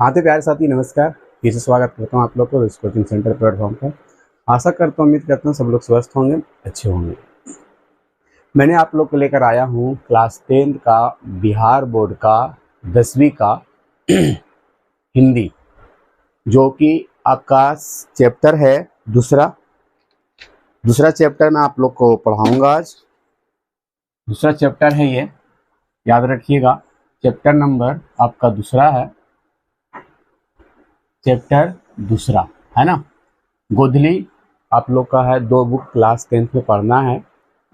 हाँ तो प्यारे साथी नमस्कार। फिर से स्वागत करता हूँ आप लोग को इस कोचिंग सेंटर प्लेटफॉर्म पर। आशा करता हूँ, उम्मीद करता हूँ सब लोग स्वस्थ होंगे, अच्छे होंगे। मैंने आप लोग को लेकर आया हूँ क्लास 10 का बिहार बोर्ड का 10वीं का हिंदी, जो कि आपका चैप्टर है दूसरा चैप्टर मैं आप लोग को पढ़ाऊंगा आज। दूसरा चैप्टर है ये, याद रखिएगा। चैप्टर नंबर आपका दूसरा है, चैप्टर दूसरा है ना। गोधली आप लोग का है, 2 बुक क्लास 10 में पढ़ना है।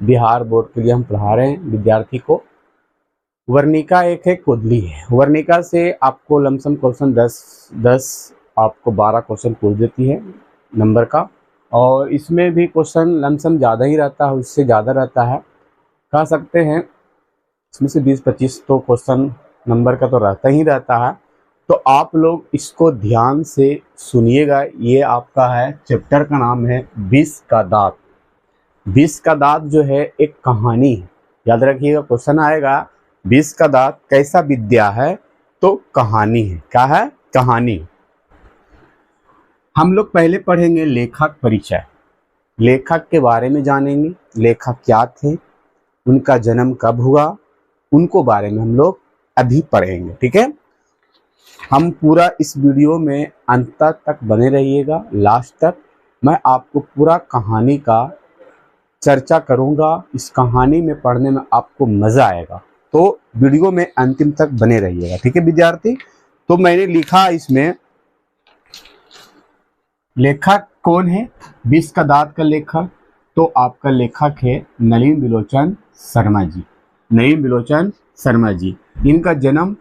बिहार बोर्ड के लिए हम पढ़ा रहे हैं विद्यार्थी को। वर्णिका एक है, गोधली है। वर्णिका से आपको लमसम क्वेश्चन 10 आपको 12 क्वेश्चन पूछ देती है नंबर का, और इसमें भी क्वेश्चन लमसम ज़्यादा ही रहता है, उससे ज़्यादा रहता है कह सकते हैं। इसमें से 20-25 तो क्वेश्चन नंबर का तो रहता ही रहता है। तो आप लोग इसको ध्यान से सुनिएगा। ये आपका है, चैप्टर का नाम है विष का दांत। विष का दांत जो है एक कहानी है, याद रखिएगा। क्वेश्चन आएगा विष का दांत कैसा विद्या है, तो कहानी है। क्या है? कहानी। हम लोग पहले पढ़ेंगे लेखक परिचय, लेखक के बारे में जानेंगे। लेखक क्या थे, उनका जन्म कब हुआ, उनको बारे में हम लोग अभी पढ़ेंगे। ठीक है, हम पूरा इस वीडियो में अंत तक बने रहिएगा, लास्ट तक। मैं आपको पूरा कहानी का चर्चा करूंगा। इस कहानी में पढ़ने में आपको मजा आएगा, तो वीडियो में अंतिम तक बने रहिएगा। ठीक है विद्यार्थी। तो मैंने लिखा इसमें, लेखक कौन है विष का दांत का लेखक, तो आपका लेखक है नलिन बिलोचन शर्मा जी। नलिन बिलोचन शर्मा जी, इनका जन्म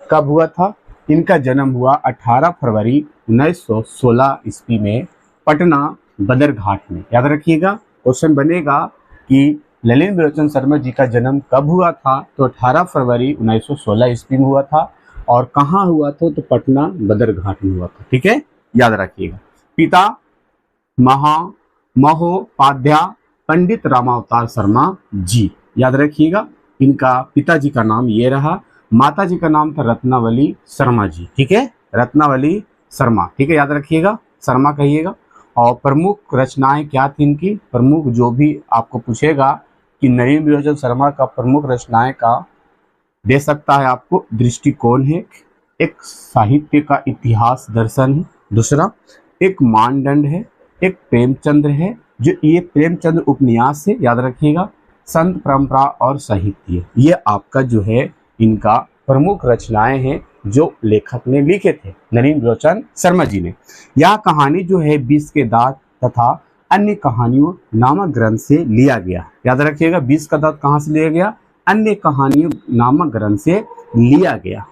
कब हुआ था? इनका जन्म हुआ 18 फरवरी 1916 ईस्वी में पटना बदरघाट में। याद रखिएगा, क्वेश्चन बनेगा कि ललिन बिलोचन शर्मा जी का जन्म कब हुआ था, तो 18 फरवरी 1916 ईस्वी में हुआ था। और कहाँ हुआ था? तो पटना बदरघाट में हुआ था। ठीक है, याद रखिएगा। पिता महोपाध्याय पंडित रामावतार शर्मा जी, याद रखिएगा। इनका पिताजी का नाम ये रहा। माता जी का नाम था रत्नावली शर्मा जी। ठीक है, रत्नावली शर्मा। ठीक है, याद रखिएगा, शर्मा कहिएगा। और प्रमुख रचनाएं क्या थी इनकी? प्रमुख जो भी आपको पूछेगा कि नलिन बिलोचन शर्मा का प्रमुख रचनाएं का दे सकता है आपको। दृष्टिकोण है, एक साहित्य का इतिहास दर्शन है। दूसरा एक मानदंड है, एक प्रेमचंद्र है, जो ये प्रेमचंद्र उपन्यास है, याद रखिएगा। संत परंपरा और साहित्य, ये आपका जो है इनका प्रमुख रचनाएं हैं जो लेखक ने लिखे थे, नलिन बिलोचन शर्मा जी ने। यह कहानी जो है विष के दांत तथा अन्य कहानियों नामक ग्रंथ से लिया गया। याद रखिएगा, विष का दांत कहाँ से लिया गया? अन्य कहानियों नामक ग्रंथ से लिया गया।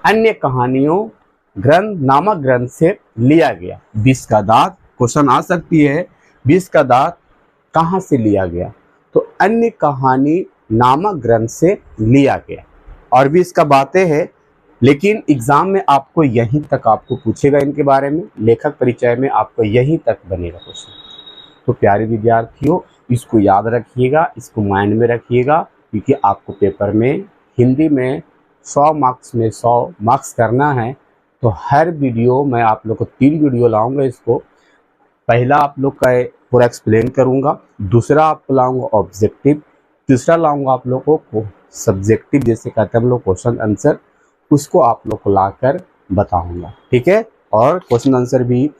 अन्य कहानियों ग्रंथ नामक ग्रंथ से लिया गया। विष का दांत क्वेश्चन आ सकती है, विष का दांत कहाँ से लिया गया? तो अन्य कहानी नामक ग्रंथ से लिया गया। और भी इसका बातें है, लेकिन एग्जाम में आपको यहीं तक आपको पूछेगा इनके बारे में। लेखक परिचय में आपको यहीं तक बनेगा क्वेश्चन। तो प्यारे विद्यार्थियों, इसको याद रखिएगा, इसको माइंड में रखिएगा, क्योंकि आपको पेपर में हिंदी में 100 मार्क्स में 100 मार्क्स करना है। तो हर वीडियो मैं आप लोग को 3 वीडियो लाऊंगा। इसको पहला आप लोग का पूरा एक्सप्लेन करूंगा, दूसरा आपको लाऊंगा ऑब्जेक्टिव, तीसरा लाऊंगा आप लोगों को सब्जेक्टिव, जैसे कहते हैं हम लोग क्वेश्चन आंसर, उसको आप लोग को लाकर बताऊंगा। ठीक है, और क्वेश्चन आंसर भी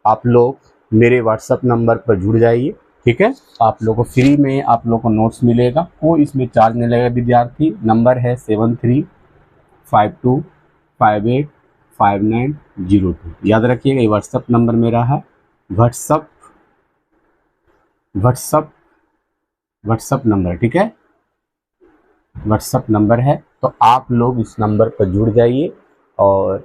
आप लोग मेरे व्हाट्सएप नंबर पर जुड़ जाइए। ठीक है, आप लोग को फ्री में आप लोग को नोट्स मिलेगा, कोई इसमें चार्ज नहीं लगेगा विद्यार्थी। नंबर है 7352585902। याद रखिएगा, ये व्हाट्सएप नंबर मेरा है। व्हाट्सएप नंबर, ठीक है, व्हाट्सएप नंबर है। तो आप लोग इस नंबर पर जुड़ जाइए, और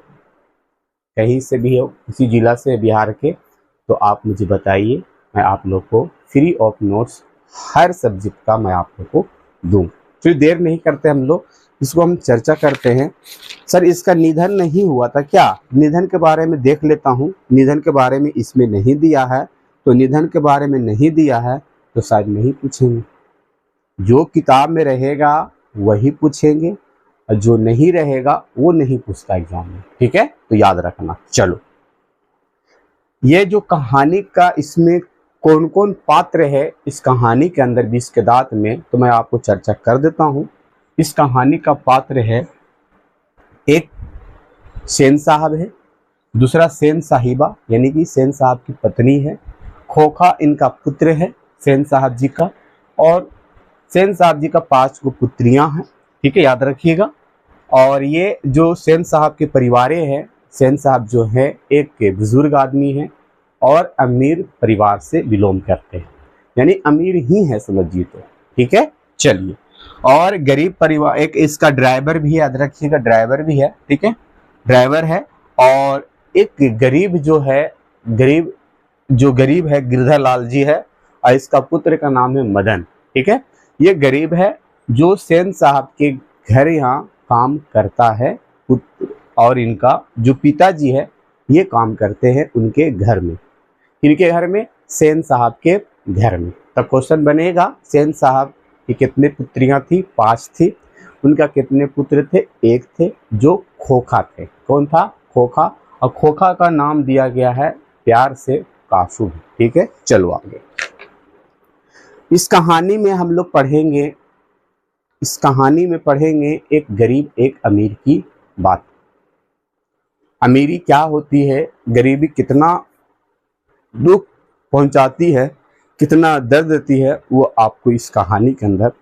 कहीं से भी हो, किसी जिला से बिहार के, तो आप मुझे बताइए, मैं आप लोग को free of notes her subject का मैं आप लोग को दूँ। फिर देर नहीं करते हम लोग, इसको हम चर्चा करते हैं। सर इसका निधन नहीं हुआ था क्या? निधन के बारे में देख लेता हूँ। निधन के बारे में इसमें नहीं दिया है, तो निधन के बारे में नहीं दिया है तो शायद नहीं पूछेंगे। जो किताब में रहेगा वही पूछेंगे, और जो नहीं रहेगा वो नहीं पूछता एग्जाम में, ठीक है, तो याद रखना। चलो, ये जो कहानी का इसमें कौन कौन पात्र है इस कहानी के अंदर 20 के दांत में, तो मैं आपको चर्चा कर देता हूँ। इस कहानी का पात्र है, एक सेन साहब है, दूसरा सेन साहिबा यानी कि सेन साहब की पत्नी है, खोखा इनका पुत्र है सेन साहब जी का, और सेन साहब जी का 5 गो पुत्रियां हैं, ठीक है, याद रखिएगा। और ये जो सेन साहब के परिवार है, सेन साहब जो है एक बुजुर्ग आदमी है और अमीर परिवार से बिलोंग करते हैं, यानी अमीर ही है समझिए तो, ठीक है। चलिए, और गरीब परिवार, एक इसका ड्राइवर भी है, याद रखिएगा, ड्राइवर भी है, ठीक है, ड्राइवर है। और एक गरीब जो है, गरीब है गिरधर लाल जी है, और इसका पुत्र का नाम है मदन, ठीक है। ये गरीब है जो सेन साहब के घर यहाँ काम करता है, और इनका जो पिताजी है ये काम करते हैं उनके घर में, इनके घर में, सेन साहब के घर में। तो क्वेश्चन बनेगा, सेन साहब की कितने पुत्रियां थी? 5 थी। उनका कितने पुत्र थे? 1 थे, जो खोखा थे। कौन था? खोखा। और खोखा का नाम दिया गया है प्यार से काफू, ठीक है। चलो आगे, इस कहानी में हम लोग पढ़ेंगे, इस कहानी में पढ़ेंगे एक गरीब एक अमीर की बात। अमीरी क्या होती है, गरीबी कितना दुख पहुंचाती है, कितना दर्द देती है, वो आपको इस कहानी के अंदर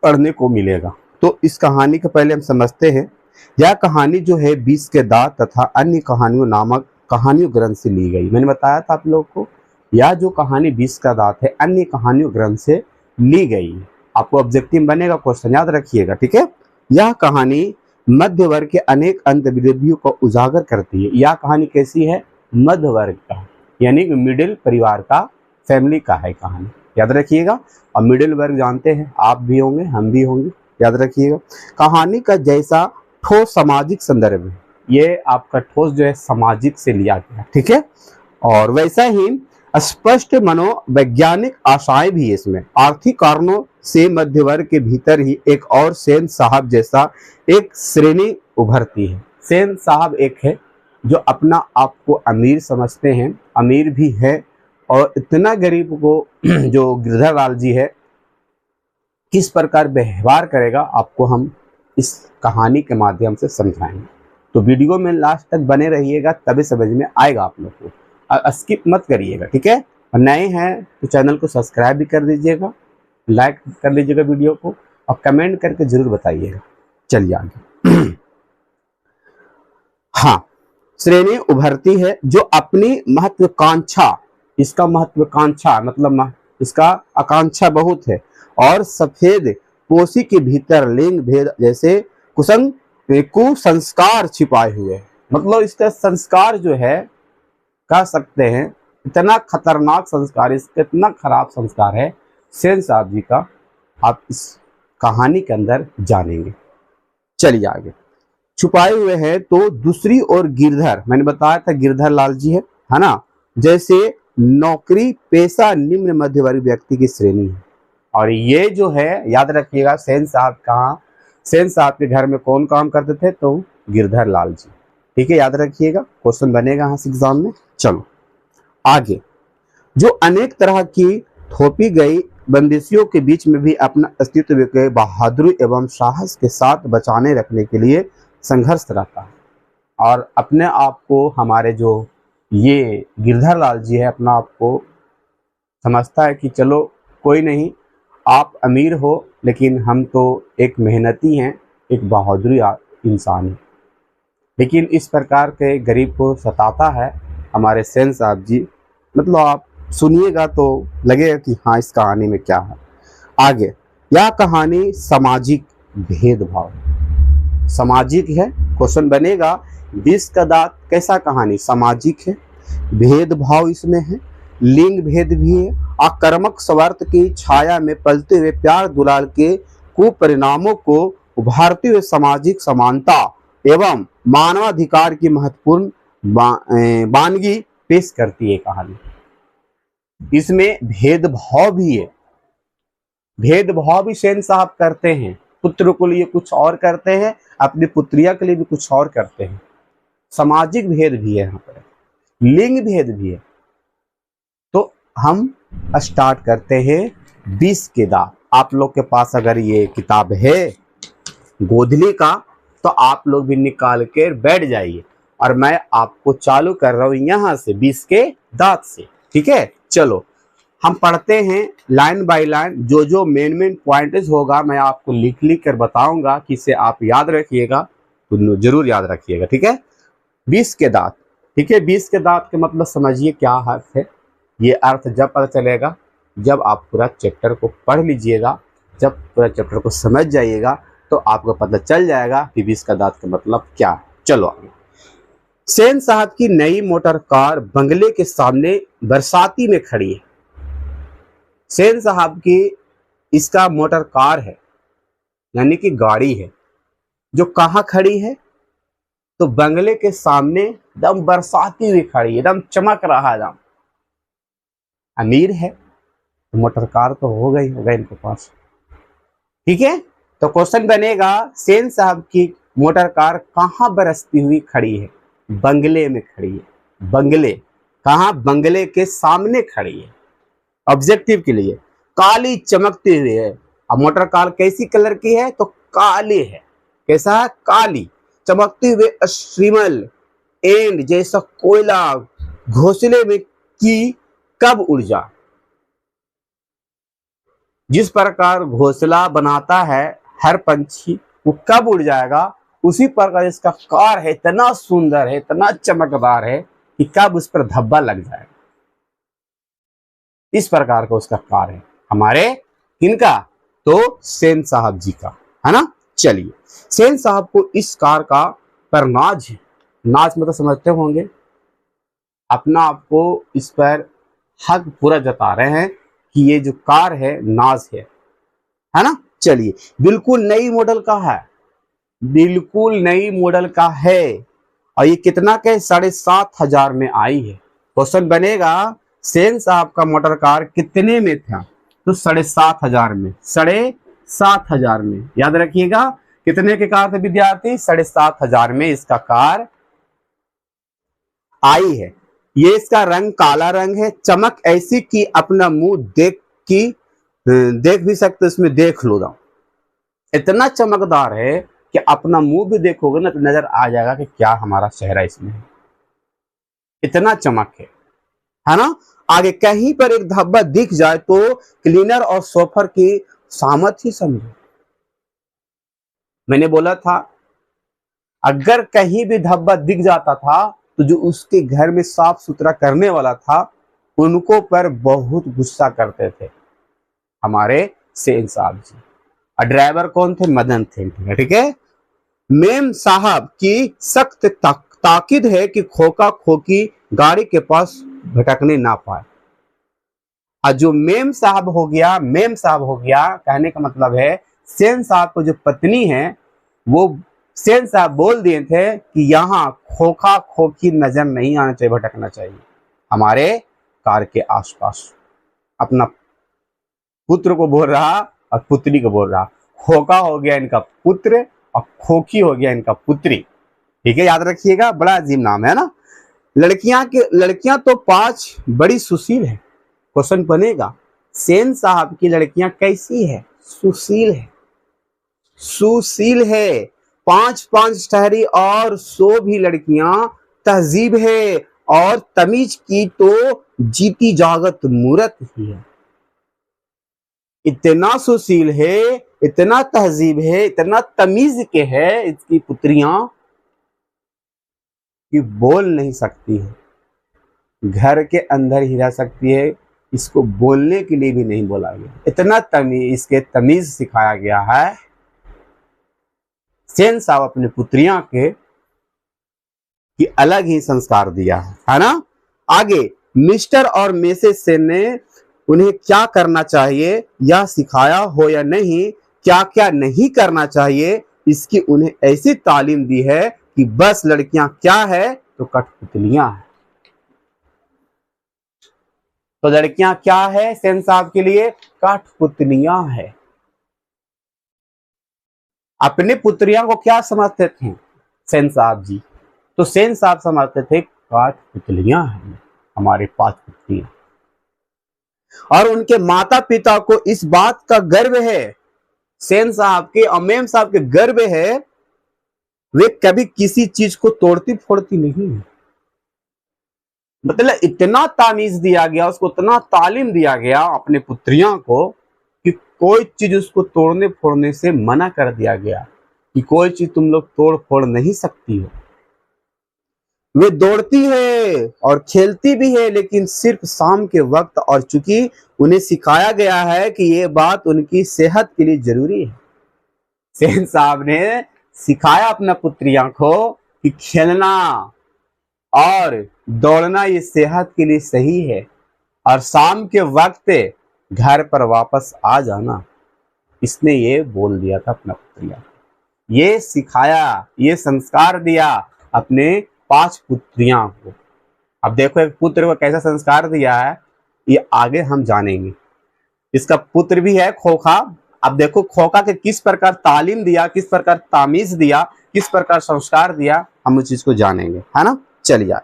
पढ़ने को मिलेगा। तो इस कहानी को पहले हम समझते हैं। यह कहानी जो है 20 के दांत तथा अन्य कहानियों नामक कहानियों ग्रंथ से ली गई। मैंने बताया था आप लोगों को, यह जो कहानी 20 का दांत है अन्य कहानियों ग्रंथ से ली गई। आपको ऑब्जेक्टिव बनेगा, क्वेश्चन याद रखिएगा, ठीक है। यह कहानी मध्य वर्ग के अनेक अंतर्विरोधियों को उजागर करती है। यह कहानी कैसी है? मध्य वर्ग का, यानी कि मिडिल परिवार का, फैमिली का है कहानी, याद रखिएगा। और मिडिल वर्ग जानते हैं, आप भी होंगे, हम भी होंगे, याद रखिएगा। कहानी का जैसा ठोस सामाजिक संदर्भ है, ये आपका ठोस जो है सामाजिक से लिया गया, ठीक है। और वैसा ही स्पष्ट मनोवैज्ञानिक आशाएं भी है इसमें। आर्थिक कारणों से मध्य वर्ग के भीतर ही एक और सेन साहब जैसा एक श्रेणी उभरती है। सेन साहब एक है जो अपना आप को अमीर समझते हैं, अमीर भी है, और इतना गरीब को जो गिरधर लाल जी है किस प्रकार व्यवहार करेगा आपको हम इस कहानी के माध्यम से समझाएंगे। तो वीडियो में लास्ट तक बने रहिएगा, तभी समझ में आएगा आप लोग को, और स्किप मत करिएगा, ठीक है। और नए हैं तो चैनल को सब्सक्राइब भी कर दीजिएगा, लाइक कर लीजिएगा वीडियो को, और कमेंट करके जरूर बताइएगा। चलिए आगे। हाँ, श्रेणी उभरती है जो अपनी महत्वाकांक्षा, इसका महत्वाकांक्षा मतलब इसका आकांक्षा बहुत है, और सफेद पोशी के भीतर लिंग भेद जैसे कुसंस्कार छिपाए हुए हैं। मतलब इसका संस्कार जो है, कह सकते हैं इतना खतरनाक संस्कार, इसका इतना खराब संस्कार है सेन साहब जी का, आप इस कहानी के अंदर जानेंगे। चलिए आगे, छुपाए हुए हैं। तो दूसरी ओर गिरधर, मैंने बताया था गिरधर लाल जी है ना, जैसे नौकरी पेशा निम्न मध्य वर्ग व्यक्ति की श्रेणी है। और ये जो है याद रखिएगा, सेन साहब के घर में कौन काम करते थे? तो गिरधर लाल जी, ठीक है, याद रखिएगा, क्वेश्चन बनेगा यहाँ से एग्जाम में। चलो आगे, जो अनेक तरह की थोपी गई बंदिशों के बीच में भी अपना अस्तित्व के बहादुरी एवं साहस के साथ बचाने रखने के लिए संघर्ष रहता है। और अपने आप को, हमारे जो ये गिरधर लाल जी है, अपना आप को समझता है कि चलो कोई नहीं, आप अमीर हो लेकिन हम तो एक मेहनती हैं, एक बहादुरी इंसान है। लेकिन इस प्रकार के गरीब को सताता है हमारे सेन साहब जी। मतलब आप सुनिएगा तो लगेगा कि हाँ, इस कहानी में क्या है। आगे, यह कहानी सामाजिक भेदभाव, सामाजिक है, क्वेश्चन बनेगा 20 का दांत कैसा कहानी? सामाजिक है, भेदभाव इसमें है, लिंग भेद भी है, आक्रामक स्वार्थ की छाया में पलते हुए प्यार दुलार के कुपरिणामों को उभारते हुए सामाजिक समानता एवं मानवाधिकार की महत्वपूर्ण वानगी पेश करती है कहानी। इसमें भेदभाव भी है, भेदभाव भी सेन साहब करते हैं, पुत्र को लिए कुछ और करते हैं, अपनी पुत्रिया के लिए भी कुछ और करते हैं। सामाजिक भेद भी है यहाँ पर, लिंग भेद भी है। तो हम स्टार्ट करते हैं 20 के दांत। आप लोग के पास अगर ये किताब है गोधली का तो आप लोग भी निकाल के बैठ जाइए, और मैं आपको चालू कर रहा हूं यहां से 20 के दांत से। ठीक है, चलो हम पढ़ते हैं लाइन बाय लाइन। जो जो मेन पॉइंट्स होगा मैं आपको लिख लिख कर बताऊंगा, कि इसे आप याद रखिएगा, तो जरूर याद रखिएगा। ठीक है, 20 के दांत। ठीक है, 20 के दांत के मतलब समझिए क्या अर्थ है। ये अर्थ जब पता चलेगा जब आप पूरा चैप्टर को पढ़ लीजिएगा, जब पूरा चैप्टर को समझ जाइएगा तो आपको पता चल जाएगा कि 20 का दांत का मतलब क्या है। चलो आगे। सेन साहब की नई मोटर कार बंगले के सामने बरसाती में खड़ी है। सेन साहब की इसका मोटर कार है, यानी कि गाड़ी है, जो कहाँ खड़ी है, तो बंगले के सामने एकदम बरसाती हुई खड़ी है, एकदम चमक रहा है, एकदम अमीर है तो मोटर कार तो होगा ही होगा इनके पास। ठीक है, तो क्वेश्चन बनेगा सेन साहब की मोटर कार कहाँ बरसती हुई खड़ी है? बंगले में खड़ी है। बंगले कहाँ? बंगले के सामने खड़ी है। ऑब्जेक्टिव के लिए काली चमकती हुई है। अब मोटर कार कैसी कलर की है? तो काली है। कैसा है? काली चमकती हुई श्रीमल एंड जैसा कोयला घोंसले में की कब ऊर्जा। जिस प्रकार घोंसला बनाता है हर पंछी, वो कब उड़ जाएगा, उसी प्रकार इसका कार है, इतना सुंदर है, इतना चमकदार है कि कब उस पर धब्बा लग जाएगा। इस प्रकार का उसका कार है। हमारे किनका? तो सेन साहब जी का, है ना। चलिए, सेन साहब को इस कार का पर नाज है। नाज मतलब समझते होंगे, अपना आपको इस पर हक पूरा जता रहे हैं कि ये जो कार है नाज है ना। चलिए, बिल्कुल नई मॉडल का है, बिल्कुल नई मॉडल का है, और ये कितना के? 7,500 में आई है। क्वेश्चन बनेगा सेन साहब का मोटर कार कितने में था? तो 7,500 में। 7,500 में, याद रखिएगा। कितने के कार थे विद्यार्थी? 7,500 में इसका कार आई है। ये इसका रंग काला रंग है, चमक ऐसी कि अपना मुंह देख भी सकते, इसमें देख लो ना, इतना चमकदार है कि अपना मुंह भी देखोगे ना तो नजर आ जाएगा कि क्या हमारा चेहरा इसमें है, इतना चमक है ना। आगे कहीं पर एक धब्बा दिख जाए तो क्लीनर और सोफर की सामत ही समझो। मैंने बोला था अगर कहीं भी धब्बा दिख जाता था तो जो उसके घर में साफ सुथरा करने वाला था उनको पर बहुत गुस्सा करते थे हमारे सेन साहब जी। और ड्राइवर कौन थे? मदन थे। ठीक है, मेम साहब की सख्त ताकीद है कि खोका खोकी गाड़ी के पास भटकने ना पाए। और जो मेम साहब हो गया, मेम साहब हो गया, कहने का मतलब है सेन साहब को जो पत्नी है वो सेन साहब बोल दिए थे कि यहाँ खोखा खोखी नजर नहीं आना चाहिए, भटकना चाहिए हमारे कार के आसपास। अपना पुत्र को बोल रहा और पुत्री को बोल रहा, खोखा हो गया इनका पुत्र और खोखी हो गया इनका पुत्री। ठीक है, याद रखिएगा, बड़ा अजीब नाम है ना। लड़कियां तो 5 बड़ी सुशील है। क्वेश्चन बनेगा सेन साहब की लड़कियां कैसी है? सुशील है, सुशील है। 5 ठहरी और 100 भी लड़कियां तहजीब है, और तमीज की तो जीती जागत मूरत ही है। इतना सुशील है, इतना तहजीब है, इतना तमीज के है इसकी पुत्रियां कि बोल नहीं सकती है, घर के अंदर ही रह सकती है, इसको बोलने के लिए भी नहीं बोला गया, इतना तमीज इसके तमीज सिखाया गया है। सेन साहब अपने पुत्रियां के कि अलग ही संस्कार दिया है ना। आगे मिस्टर और मिसेस सेन ने उन्हें क्या करना चाहिए यह सिखाया हो या नहीं, क्या क्या नहीं करना चाहिए, इसकी उन्हें ऐसी तालीम दी है कि बस लड़कियां क्या है तो कठपुतलियां है। तो लड़कियां क्या है सेन साहब के लिए? कठपुतलियां है। अपने पुत्रियों को क्या समझते थे सेन साहब जी? तो सेन साहब समझते थे पांच पुतलियां हैं हमारे, पांच पुत्रियां। और उनके माता पिता को इस बात का गर्व है, सेन साहब के और मेम साहब के गर्व है, वे कभी किसी चीज को तोड़ती फोड़ती नहीं है। मतलब इतना तामीज दिया गया उसको, इतना तालीम दिया गया अपने पुत्रियों को कि कोई चीज उसको तोड़ने फोड़ने से मना कर दिया गया कि कोई चीज तुम लोग तोड़ फोड़ नहीं सकती हो। वे दौड़ती है और खेलती भी है, लेकिन सिर्फ शाम के वक्त, और चूंकि उन्हें सिखाया गया है कि ये बात उनकी सेहत के लिए जरूरी है। सेन साहब ने सिखाया अपना पुत्रियों को कि खेलना और दौड़ना ये सेहत के लिए सही है, और शाम के वक्त घर पर वापस आ जाना। इसने ये बोल दिया था अपना पुत्रिया, ये सिखाया, ये संस्कार दिया अपने पांच पुत्रियां को। अब देखो एक पुत्र को कैसा संस्कार दिया है ये आगे हम जानेंगे। इसका पुत्र भी है खोखा। अब देखो खोखा के किस प्रकार तालीम दिया, किस प्रकार तामीज दिया, किस प्रकार संस्कार दिया, हम उस चीज को जानेंगे, है ना। चलिए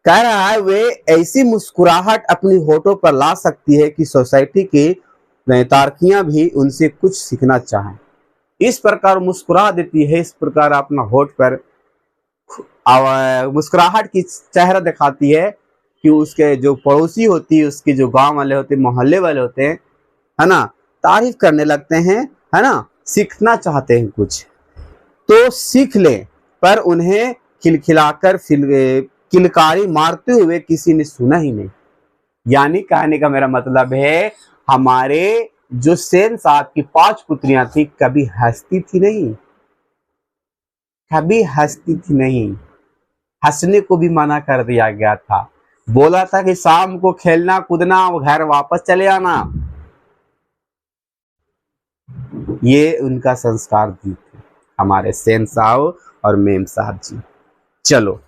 कह रहा है वे ऐसी मुस्कुराहट अपनी होठों पर ला सकती है कि सोसाइटी के तारकियां भी उनसे कुछ सीखना चाहें। इस प्रकार मुस्कुरा देती है, इस प्रकार अपना होठ पर मुस्कुराहट की चेहरा दिखाती है कि उसके जो पड़ोसी होती है, उसके जो गांव वाले होते हैं, मोहल्ले वाले होते हैं, है ना, तारीफ करने लगते हैं, है ना, सीखना चाहते हैं कुछ तो सीख ले, पर उन्हें खिलखिलाकर किलकारी मारते हुए किसी ने सुना ही नहीं। यानी कहने का मेरा मतलब है हमारे जो सेन साहब की पांच पुत्रियां थी कभी हंसती थी नहीं, कभी हंसती थी नहीं। हंसने को भी मना कर दिया गया था, बोला था कि शाम को खेलना कूदना घर वापस चले आना। ये उनका संस्कार दी थी हमारे सेन साहब और मेम साहब जी। चलो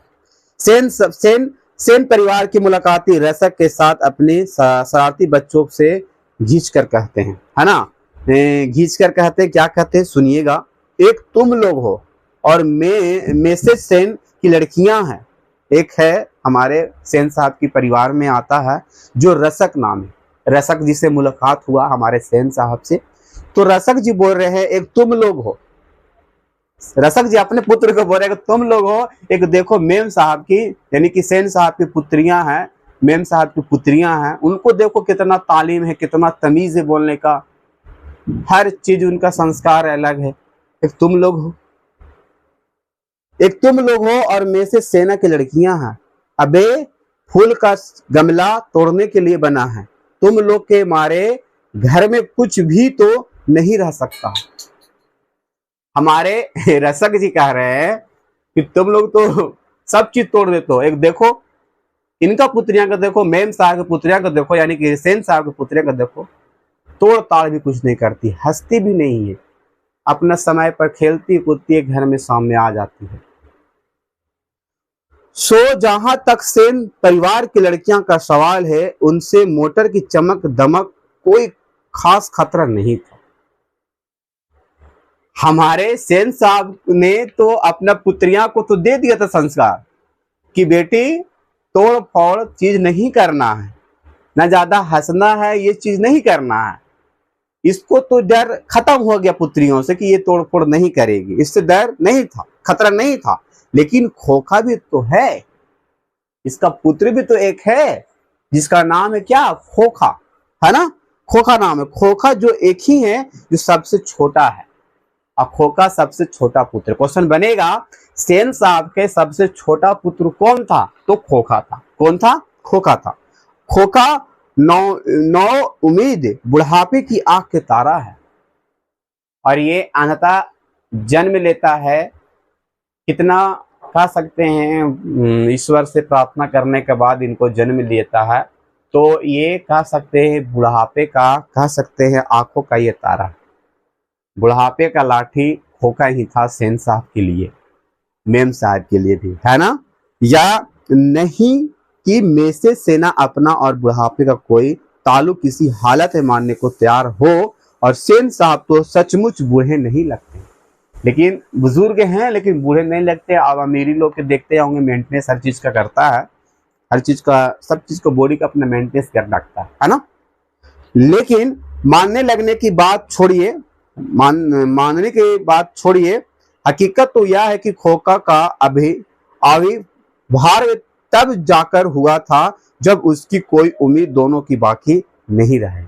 सेन परिवार की मुलाकाती रसक के साथ अपने शरारती बच्चों से घींच कर कहते हैं, है ना, घींच कर कहते हैं, क्या कहते हैं सुनिएगा। एक तुम लोग हो और मिसेस सेन की लड़कियां हैं। एक है हमारे सेन साहब की परिवार में आता है जो रसक नाम है, रसक जी से मुलाकात हुआ हमारे सेन साहब से। तो रसक जी बोल रहे हैं एक तुम लोग हो, रसक जी अपने पुत्र को बोल रहे हैं कि तुम लोग हो, एक देखो मेम साहब की यानी कि सेन साहब की पुत्रियां हैं, मेम साहब की पुत्रियां हैं, उनको देखो कितना तालीम है, कितना तमीज है बोलने का, हर चीज उनका संस्कार अलग है। एक तुम लोग हो, एक तुम लोग हो और में से सेना की लड़कियां हैं। अबे फूल का गमला तोड़ने के लिए बना है, तुम लोग के मारे घर में कुछ भी तो नहीं रह सकता। हमारे रसक जी कह रहे हैं कि तुम लोग तो सब चीज तोड़ देते हो। एक देखो इनका पुत्रियां का देखो, मेम साहब की पुत्रियां का देखो, यानी कि सेन साहब की पुत्रियां का देखो, तोड़ ताड़ भी कुछ नहीं करती, हंसती भी नहीं है, अपना समय पर खेलती कूदती है, घर में सामने आ जाती है। सो जहां तक सेन परिवार की लड़कियां का सवाल है, उनसे मोटर की चमक दमक कोई खास खतरा नहीं था। हमारे सेन साहब ने तो अपना पुत्रियां को तो दे दिया था संस्कार कि बेटी तोड़ फोड़ चीज नहीं करना है, ना ज्यादा हंसना है, ये चीज नहीं करना है। इसको तो डर खत्म हो गया पुत्रियों से कि ये तोड़ फोड़ नहीं करेगी, इससे डर नहीं था, खतरा नहीं था। लेकिन खोखा भी तो है, इसका पुत्र भी तो एक है जिसका नाम है क्या, खोखा, है ना, खोखा नाम है। खोखा जो एक ही है जो सबसे छोटा है, और खोखा सबसे छोटा पुत्र। क्वेश्चन बनेगा सेन साहब के सबसे छोटा पुत्र कौन था, तो खोखा था। कौन था, खोखा था। खोखा नौ उम्मीद बुढ़ापे की आंख के तारा है, और ये अंततः जन्म लेता है, कितना कह सकते हैं, ईश्वर से प्रार्थना करने के बाद इनको जन्म लेता है। तो ये कह सकते हैं बुढ़ापे का, कह सकते हैं आंखों का ये तारा, बुढ़ापे का लाठी खोखा ही था सेन साहब के लिए, मेम साहब के लिए भी, है ना। या नहीं कि में से सेना अपना और बुढ़ापे का कोई ताल्लुक किसी हालत में मानने को तैयार हो और सेन साहब तो सचमुच बूढ़े नहीं लगते, लेकिन बुजुर्ग हैं लेकिन बूढ़े नहीं लगते। अब अमीरी लोग के देखते होंगे मेंटेनेंस हर चीज का करता है, हर चीज का, सब चीज को बॉडी का अपना मेंटेनेंस कर रखता है ना। लेकिन मानने लगने की बात छोड़िए, मानने की बात छोड़िए, हकीकत तो यह है कि खोखा का आविर्भाव तब जाकर हुआ था जब उसकी कोई उम्मीद दोनों की बाकी नहीं रहे।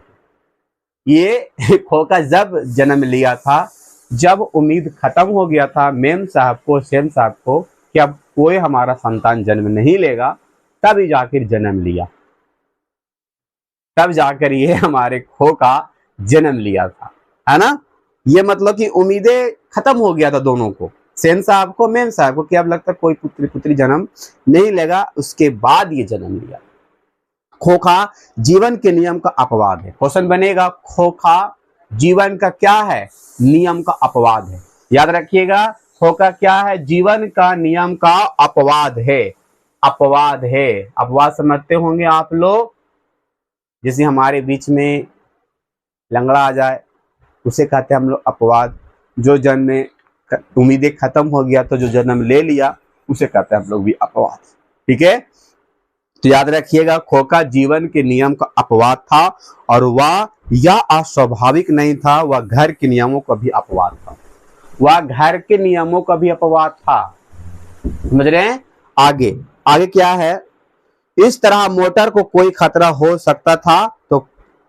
ये खोखा जब जन्म लिया था जब उम्मीद खत्म हो गया था मेम साहब को, सेम साहब को, कि अब कोई हमारा संतान जन्म नहीं लेगा, तभी जाकर जन्म लिया, तब जाकर ये हमारे खोखा जन्म लिया था, है ना। ये मतलब कि उम्मीदें खत्म हो गया था दोनों को, सेन साहब को, मेम साहब को, कि अब लगता कोई पुत्री पुत्री जन्म नहीं लेगा, उसके बाद ये जन्म लिया। खोखा जीवन के नियम का अपवाद है। क्वेश्चन बनेगा, खोखा जीवन का क्या है? नियम का अपवाद है। याद रखिएगा, खोखा क्या है? जीवन का नियम का अपवाद है। अपवाद है, अपवाद समझते होंगे आप लोग। जैसे हमारे बीच में लंगड़ा आ जाए, उसे कहते हैं हम लोग अपवाद। जो जन्म में उम्मीदें खत्म हो गया तो जो जन्म ले लिया उसे कहते हैं हम लोग भी अपवाद। ठीक है, तो याद रखिएगा, खोखा जीवन के नियम का अपवाद था, और वह यह अस्वाभाविक नहीं था, वह घर के नियमों का भी अपवाद था। वह घर के नियमों का भी अपवाद था। समझ रहे हैं? आगे आगे क्या है? इस तरह मोटर को कोई खतरा हो सकता था तो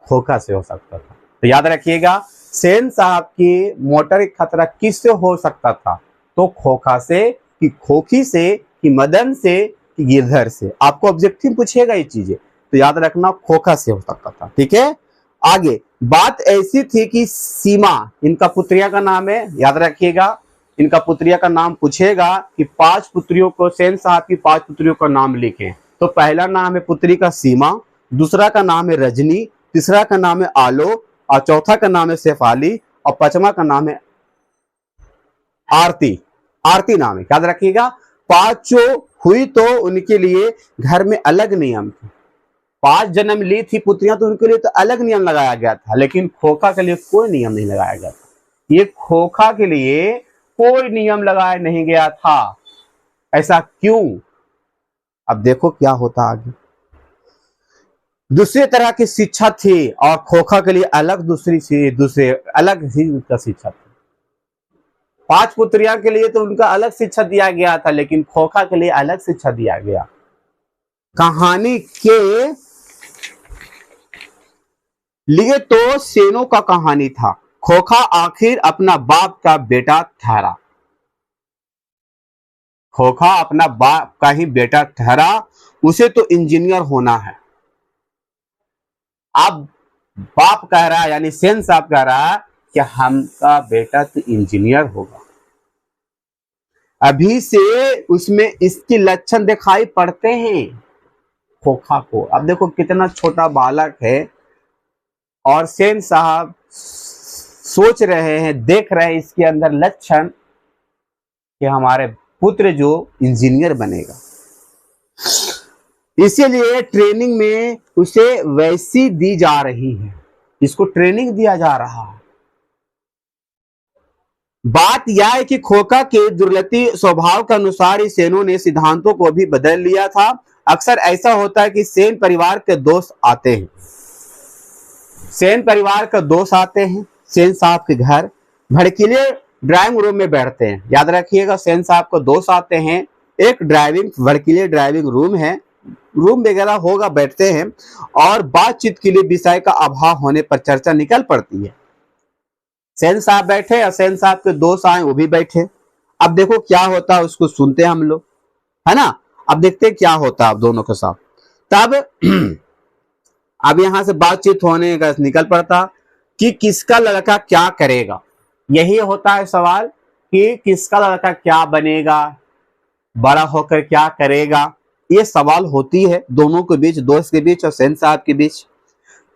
खोखा से हो सकता था। तो याद रखिएगा, सेन साहब की मोटर खतरा किससे हो सकता था? तो खोखा से, कि खोखी से, कि मदन से, कि गिरधर से। आपको ऑब्जेक्टिव पूछेगा ये चीजें, तो याद रखना खोखा से हो सकता था। ठीक है, आगे बात ऐसी थी कि सीमा, इनका पुत्रिया का नाम है, याद रखिएगा, इनका पुत्रिया का नाम पूछेगा कि 5 पुत्रियों को, सेन साहब की 5 पुत्रियों का नाम लिखें। तो पहला नाम है पुत्री का सीमा, दूसरा का नाम है रजनी, तीसरा का नाम है आलो, और चौथा का नाम है शेफाली, और पांचवा का नाम है आरती। आरती नाम है, याद रखिएगा। 5 जो हुई तो उनके लिए घर में अलग नियम थे। 5 जन्म ली थी पुत्रियां, तो उनके लिए तो अलग नियम लगाया गया था, लेकिन खोखा के लिए कोई नियम नहीं लगाया गया था। ये खोखा के लिए कोई नियम लगाया नहीं गया था। ऐसा क्यों? अब देखो क्या होता आगे। दूसरी तरह की शिक्षा थी, और खोखा के लिए अलग दूसरे अलग ही उनका शिक्षा थी। 5 पुत्रियां के लिए तो उनका अलग शिक्षा दिया गया था, लेकिन खोखा के लिए अलग शिक्षा दिया गया। कहानी के लिए तो सेनों का कहानी था। खोखा आखिर अपना बाप का बेटा ठहरा। खोखा अपना बाप का ही बेटा ठहरा, उसे तो इंजीनियर होना है। अब बाप कह रहा है, यानी सेन साहब कह रहा है कि हमका बेटा तो इंजीनियर होगा। अभी से उसमें इसके लक्षण दिखाई पड़ते हैं खोखा को। अब देखो कितना छोटा बालक है, और सेन साहब सोच रहे हैं, देख रहे हैं इसके अंदर लक्षण कि हमारे पुत्र जो इंजीनियर बनेगा। इसीलिए ट्रेनिंग में उसे वैसी दी जा रही है, इसको ट्रेनिंग दिया जा रहा है। बात यह है कि खोखा के दुर्लती स्वभाव के अनुसार ही सेनों ने सिद्धांतों को भी बदल लिया था। अक्सर ऐसा होता है कि सेन परिवार के दोस्त आते हैं, सेन परिवार के दोस्त आते हैं सेन साहब के घर, भड़कीले ड्राइविंग रूम में बैठते हैं। याद रखिएगा, सेन साहब को दोस्त आते हैं, एक भड़कीले ड्राइविंग रूम है, रूम वगैरह होगा, बैठते हैं, और बातचीत के लिए विषय का अभाव होने पर चर्चा निकल पड़ती है। सेन साहब बैठे और सेन साहब के दोस्त आए, वो भी बैठे। अब देखो क्या होता है, उसको सुनते हैं हम लोग, है ना। अब देखते हैं क्या होता है दोनों के साथ। तब अब यहां से बातचीत होने का निकल पड़ता कि किसका लड़का क्या करेगा। यही होता है सवाल कि किसका लड़का क्या बनेगा, बड़ा होकर क्या करेगा। ये सवाल होती है दोनों के बीच, दोस्त के बीच और सेन साहब के बीच।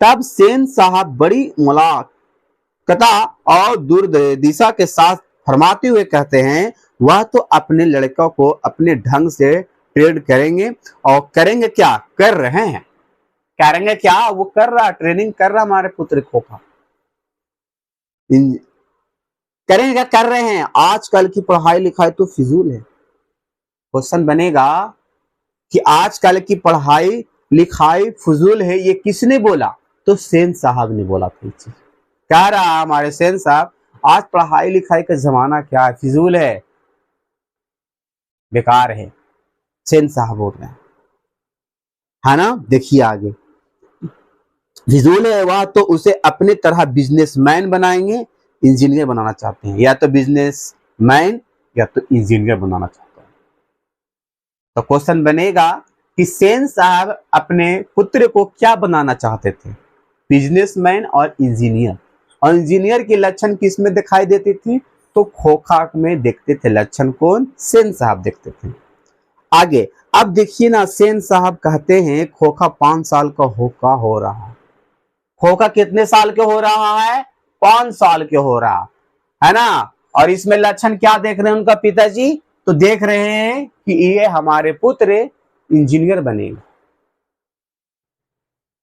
तब सेन साहब बड़ी मुलाकता और दूरदिशा के साथ फरमाते हुए कहते हैं, वह तो अपने लड़कों को अपने ढंग से ट्रेन करेंगे, और करेंगे क्या, कर रहे हैं, करेंगे क्या, वो कर रहा, ट्रेनिंग कर रहा हमारे पुत्र खोखा। करें क्या कर रहे हैं, आजकल की पढ़ाई लिखाई तो फिजूल है। क्वेश्चन बनेगा कि आजकल की पढ़ाई लिखाई फजूल है, ये किसने बोला? तो सेन साहब ने बोला था। चीज कह रहा हमारे सेन साहब, आज पढ़ाई लिखाई का जमाना क्या है, फिजूल है, बेकार है। सेन साहब बोल रहे हैं, है ना। देखिए आगे, फिजूल है वह तो उसे अपने तरह बिजनेसमैन बनाएंगे, इंजीनियर बनाना चाहते हैं, या तो बिजनेसमैन या तो इंजीनियर बनाना चाहते हैं। तो क्वेश्चन बनेगा कि सेन साहब अपने पुत्र को क्या बनाना चाहते थे, बिजनेसमैन और इंजीनियर। और इंजीनियर के लक्षण किस में दिखाई देती थी? तो खोखा में देखते थे लक्षण, कौन? सेन साहब देखते थे। आगे अब देखिए ना, सेन साहब कहते हैं खोखा 5 साल का हो रहा है। खोखा कितने साल के हो रहा है? 5 साल के हो रहा है ना। और इसमें लक्षण क्या देख रहे हैं उनका पिताजी? तो देख रहे हैं कि ये हमारे पुत्र इंजीनियर बनेगा।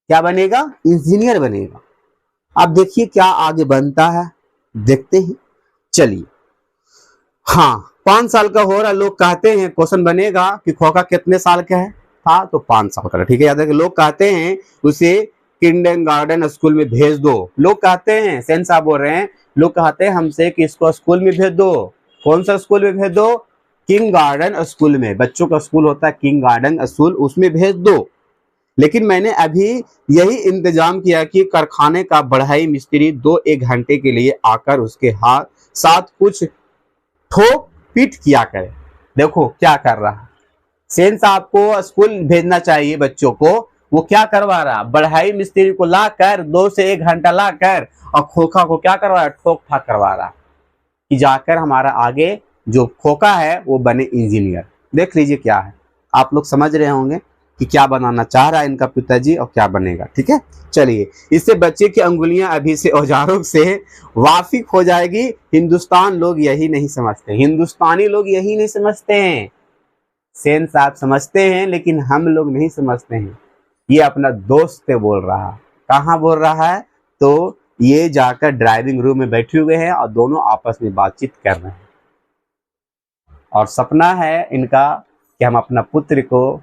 क्या बनेगा? इंजीनियर बनेगा। अब देखिए क्या आगे बनता है, देखते हैं। चलिए, हाँ 5 साल का हो रहा, लोग कहते हैं, क्वेश्चन बनेगा कि खोखा कितने साल का है था? तो 5 साल का। ठीक है, याद रखिए, लोग कहते हैं उसे किंडरगार्टन स्कूल में भेज दो। लोग कहते हैं, सेन साहब बोल रहे हैं, लोग कहते हैं हमसे कि इसको स्कूल में भेज दो। कौन सा स्कूल में भेज दो? किंग गार्डन स्कूल में। बच्चों का स्कूल होता है किंग गार्डन स्कूल, उसमें भेज दो। लेकिन मैंने अभी यही इंतजाम किया कि कारखाने का बढ़ई मिस्त्री 2-1 घंटे के लिए आकर उसके हाथ साथ कुछ ठोक पीट किया करे। देखो क्या कर रहा है, सेन साहब को स्कूल भेजना चाहिए बच्चों को, वो क्या करवा रहा, बढ़ई मिस्त्री को लाकर 2 से 1 घंटा लाकर और खोखा को क्या करवा रहा, ठोक ठाक करवा रहा कि जाकर हमारा आगे जो खोखा है वो बने इंजीनियर। देख लीजिए क्या है, आप लोग समझ रहे होंगे कि क्या बनाना चाह रहा है इनका पिताजी और क्या बनेगा। ठीक है, चलिए, इससे बच्चे की अंगुलियां अभी से औजारों से वाकिफ हो जाएगी। हिंदुस्तान लोग यही नहीं समझते, हिंदुस्तानी लोग यही नहीं समझते हैं। सेन साहब समझते हैं लेकिन हम लोग नहीं समझते हैं। ये अपना दोस्त से बोल रहा है। कहाँ बोल रहा है? तो ये जाकर ड्राइविंग रूम में बैठे हुए हैं और दोनों आपस में बातचीत कर रहे हैं। और सपना है इनका कि हम अपना पुत्र को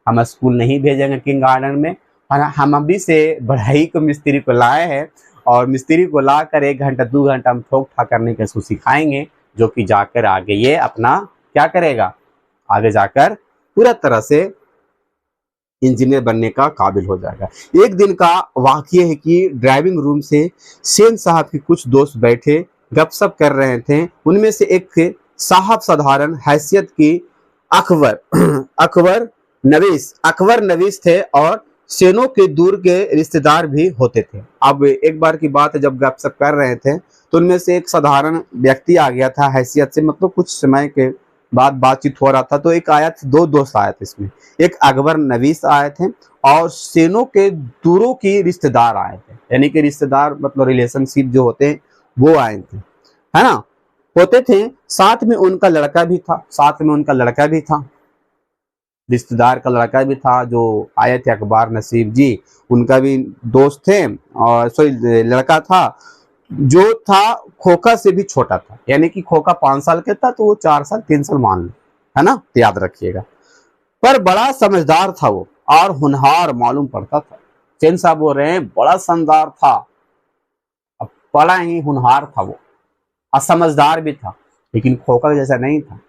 हम स्कूल नहीं भेजेंगे किंग गार्डन में, और हम अभी से बढ़ई को मिस्त्री को लाए हैं और मिस्त्री को लाकर 1 घंटा 2 घंटा हम ठोक ठाक करने के उसको सिखाएंगे, जो कि जाकर आगे ये अपना क्या करेगा, आगे जाकर पूरा तरह से इंजीनियर बनने का काबिल हो जाएगा। एक दिन का वाकया है कि ड्राइविंग रूम से सेन साहब के कुछ दोस्त बैठे गपशप कर रहे थे। उनमें से एक साहब साधारण हैसियत की अकबर अकबर नवीस थे और सेनों के दूर के रिश्तेदार भी होते थे। अब एक बार की बात है, जब गपशप कर रहे थे तो उनमें से एक साधारण व्यक्ति आ गया था हैसियत से, मतलब कुछ समय के बाद बातचीत हो रहा था तो एक आया था, 2 दोस्त आए थे इसमें, एक अकबर नवीस आए थे और सेनों के दूरों की रिश्तेदार आए थे, यानी कि रिश्तेदार मतलब रिलेशनशिप जो होते हैं वो आए थे, है ना, होते थे। साथ में उनका लड़का भी था, रिश्तेदार का लड़का भी था जो आए थे, अकबर नसीब जी, उनका भी दोस्त थे और सॉरी लड़का था जो था खोखा से भी छोटा था, यानी कि खोखा 5 साल के था तो वो 4 साल 3 साल मान लो, है ना, तो याद रखिएगा। पर बड़ा समझदार था वो और होनहार मालूम पड़ता था। सेन साहब बोल रहे हैं बड़ा समझदार था, अब बड़ा ही होनहार था वो और समझदार भी था, लेकिन खोखा जैसा नहीं था।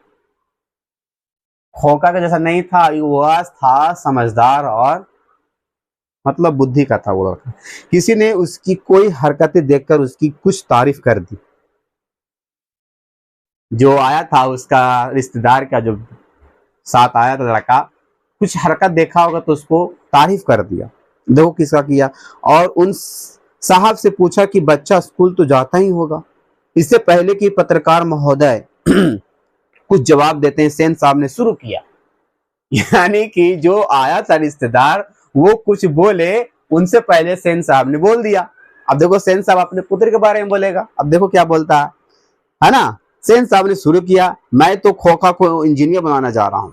खोखा का जैसा नहीं था, वह था समझदार और मतलब बुद्धि का था वो लड़का। किसी ने उसकी कोई हरकतें देखकर उसकी कुछ तारीफ कर दी। जो आया था उसका रिश्तेदार का जो साथ आया था लड़का, कुछ हरकत देखा होगा तो उसको तारीफ कर दिया। देखो किसका किया। और उन साहब से पूछा कि बच्चा स्कूल तो जाता ही होगा। इससे पहले कि पत्रकार महोदय कुछ जवाब देते हैं, सेन साहब ने शुरू किया। यानी कि जो आया था रिश्तेदार वो कुछ बोले, उनसे पहले सेन साहब ने बोल दिया। अब देखो सेन साहब अपने पुत्र के बारे में बोलेगा, अब देखो क्या बोलता है ना। सेन साहब ने शुरू किया, मैं तो खोखा को इंजीनियर बनाने जा रहा हूं,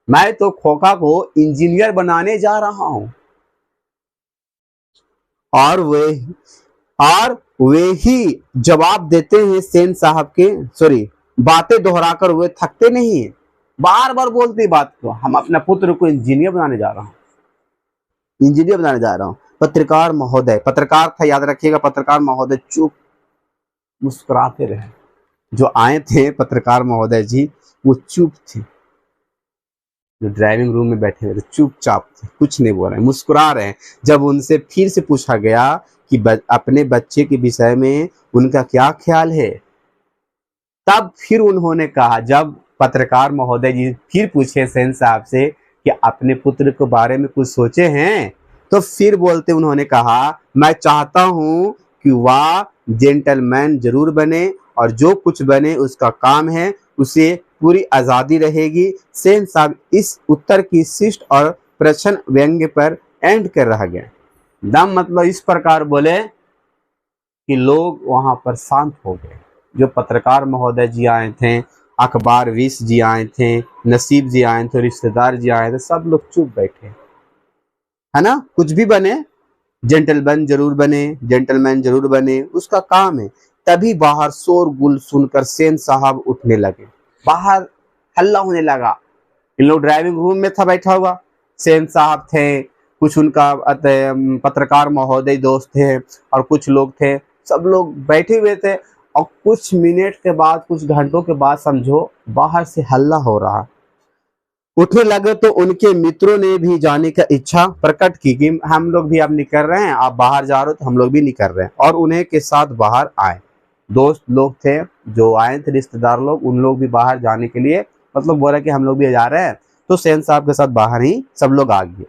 मैं तो खोखा को इंजीनियर बनाने जा रहा हूं। और वे ही जवाब देते हैं सेन साहब के, सॉरी, बातें दोहराकर वे थकते नहीं है, बार बार बोलते बात को, हम अपने पुत्र को इंजीनियर बनाने जा रहा हूँ, इंजीनियर बनाने जा रहा हूँ। पत्रकार महोदय, पत्रकार था याद रखिएगा, पत्रकार महोदय चुप मुस्कुराते रहे। जो आए थे पत्रकार महोदय जी वो चुप थे, जो ड्राइविंग रूम में बैठे हुए थे चुपचाप थे, कुछ नहीं बोल रहे, मुस्कुरा रहे हैं। जब उनसे फिर से पूछा गया कि अपने बच्चे के विषय में उनका क्या ख्याल है, तब फिर उन्होंने कहा, जब पत्रकार महोदय जी फिर पूछे सेन साहब से कि अपने पुत्र के बारे में कुछ सोचे हैं, तो फिर बोलते उन्होंने कहा, मैं चाहता हूं कि वह जेंटलमैन जरूर बने और जो कुछ बने उसका काम है, उसे पूरी आजादी रहेगी। सेन साहब इस उत्तर की शिष्ट और प्रश्न व्यंग्य पर एंड कर रह गए। दम मतलब इस प्रकार बोले कि लोग वहां पर शांत हो गए। जो पत्रकार महोदय जी आए थे, अखबार विश जी आए थे, नसीब जी आए थे, रिश्तेदार जी आए थे, सब लोग चुप बैठे, है ना। कुछ भी बने, जेंटलमैन जरूर बने, जेंटलमैन जरूर बने, उसका काम है। तभी बाहर शोरगुल सुनकर सेन साहब उठने लगे। बाहर हल्ला होने लगा। इन लोग ड्राइविंग रूम में था बैठा हुआ, सेन साहब थे, कुछ उनका पत्रकार महोदय दोस्त थे और कुछ लोग थे, सब लोग बैठे हुए थे। और कुछ मिनट के बाद, कुछ घंटों के बाद समझो, बाहर से हल्ला हो रहा। उठने लगे तो उनके मित्रों ने भी जाने का इच्छा प्रकट की कि हम लोग भी अब निकल रहे हैं, आप बाहर जा रहे हो तो हम लोग भी निकल रहे हैं, और उन्हें के साथ बाहर आए। दोस्त लोग थे जो आए थे, रिश्तेदार लोग, उन लोग भी बाहर जाने के लिए मतलब बोला कि हम लोग भी जा रहे हैं, तो सेन साहब के साथ बाहर ही सब लोग आ गए।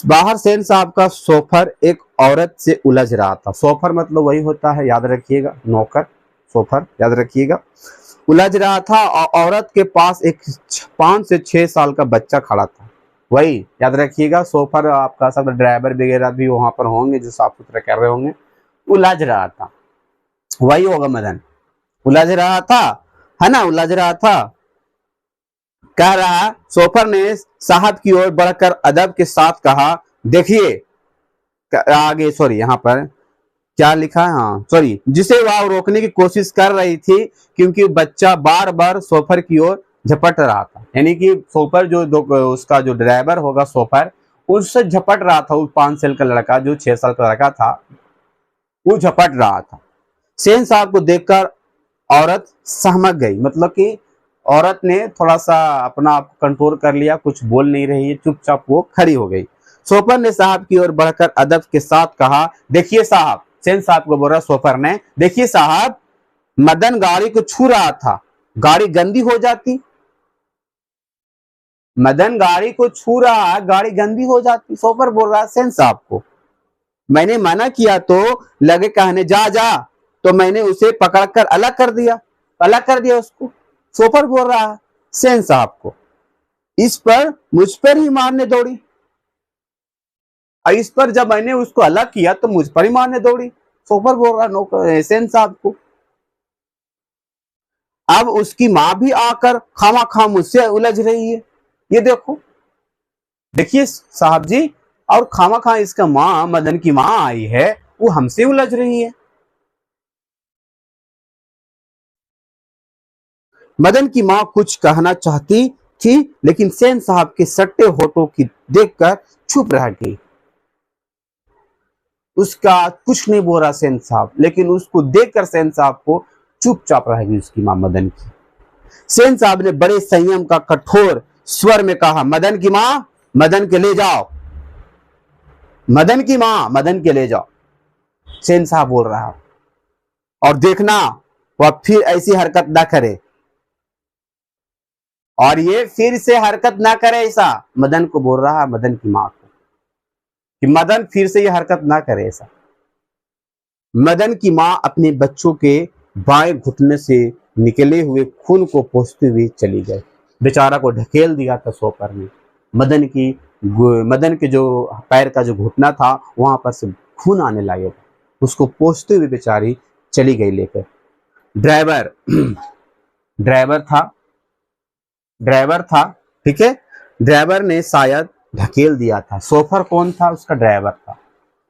बाहर सेन साहब का सोफर एक औरत से उलझ रहा था। सोफर मतलब वही होता है, याद रखिएगा, नौकर, सोफर याद रखिएगा। उलझ रहा था और औरत के पास एक 5 से 6 साल का बच्चा खड़ा था। वही याद रखिएगा, सोफर आपका सब ड्राइवर वगैरह भी वहां पर होंगे जो साफ सुथरा कर रहे होंगे। उलझ रहा था, वही होगा मदन, उलझ रहा था, है ना, उलझ रहा था। कह रहा, सोफर ने साहब की ओर बढ़कर अदब के साथ कहा, देखिए आगे, सॉरी यहाँ पर क्या लिखा है, हाँ सॉरी, जिसे वह रोकने की कोशिश कर रही थी क्योंकि बच्चा बार बार सोफर की ओर झपट रहा था। यानी कि सोफर जो उसका जो ड्राइवर होगा सोफर, उससे झपट रहा था। वो 5 साल का लड़का, जो 6 साल का लड़का था, वो झपट रहा था। सेन साहब को देखकर औरत सहमक गई, मतलब कि औरत ने थोड़ा सा अपना आप कंट्रोल कर लिया, कुछ बोल नहीं रही है, चुपचाप वो खड़ी हो गई। सोफर ने साहब की ओर बढ़कर अदब के साथ कहा, देखिए साहब, सेन साहब को बोल रहा सोफर ने, देखिए साहब, मदन गाड़ी को छू रहा था, गाड़ी गंदी हो जाती। मदन गाड़ी को छू रहा है, गाड़ी गंदी हो जाती। सोफर बोल रहा है सेन साहब को, मैंने मना किया तो लगे कहने जा जा, तो मैंने उसे पकड़कर अलग कर दिया, अलग कर दिया उसको। सोफर बोल रहा है सेन साहब को, इस पर मुझ पर ही मारने दौड़ी, और इस पर जब मैंने उसको अलग किया तो मुझ पर ही मारने दौड़ी। सोफर बोल रहा नौकर सेन साहब को, अब उसकी माँ भी आकर खामा खाम मुझसे उलझ रही है। ये देखो, देखिए साहब जी, और खामा खा इसका माँ, मदन की माँ आई है, वो हमसे उलझ रही है। मदन की माँ कुछ कहना चाहती थी, लेकिन सेन साहब के सट्टे होठों की देखकर चुप रह गई। उसका कुछ नहीं बोला सेन साहब, लेकिन उसको देखकर सेन साहब को चुपचाप रह गई उसकी माँ मदन की। सेन साहब ने बड़े संयम का कठोर स्वर में कहा, मदन की माँ, मदन के ले जाओ, मदन की माँ, मदन के ले जाओ। सेन साहब बोल रहा, और देखना वह फिर ऐसी हरकत ना करे, और ये फिर से हरकत ना करे ऐसा। मदन को बोल रहा है, मदन की माँ को, कि मदन फिर से ये हरकत ना करे ऐसा। मदन की माँ अपने बच्चों के बाएं घुटने से निकले हुए खून को पोंछते हुए चली गई। बेचारा को ढकेल दिया था सोफर ने। मदन के जो पैर का जो घुटना था वहां पर से खून आने लगे, उसको पोंछते हुए बेचारी चली गई लेकर। ड्राइवर ड्राइवर था, ड्राइवर था, ठीक है, ड्राइवर ने शायद ढकेल दिया था। सोफर कौन था? उसका ड्राइवर था,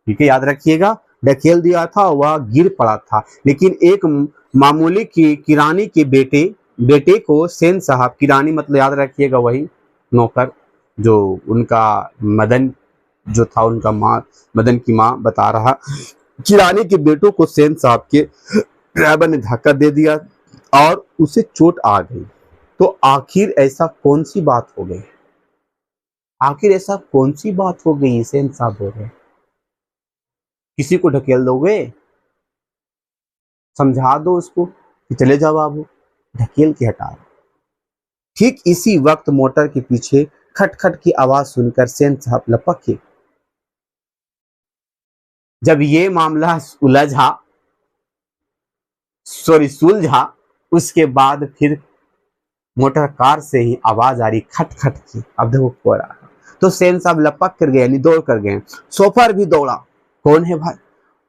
ठीक है, याद रखिएगा। ढकेल दिया था, वह गिर पड़ा था। लेकिन एक मामूली की किरानी के बेटे को सेन साहब, किरानी मतलब याद रखिएगा वही नौकर जो उनका मदन जो था, उनका माँ, मदन की माँ बता रहा, किरानी के बेटों को सेन साहब के ड्राइवर ने धक्का दे दिया और उसे चोट आ गई। तो आखिर ऐसा कौन सी बात हो गई, आखिर ऐसा कौन सी बात हो गई, सेन साहब हो गए, किसी को ढकेल दोगे, समझा दो उसको कि चले जाओ बाबू, ढकेल के हटा दो। ठीक इसी वक्त मोटर के पीछे खटखट की आवाज सुनकर सेन साहब लपके। जब ये मामला सुलझा, उसके बाद फिर मोटर कार से ही आवाज आ रही खटखट की। अब देखो को रहा, तो सेन साहब लपक कर गए, यानी दौड़ कर गए। सोफर भी दौड़ा, कौन है भाई,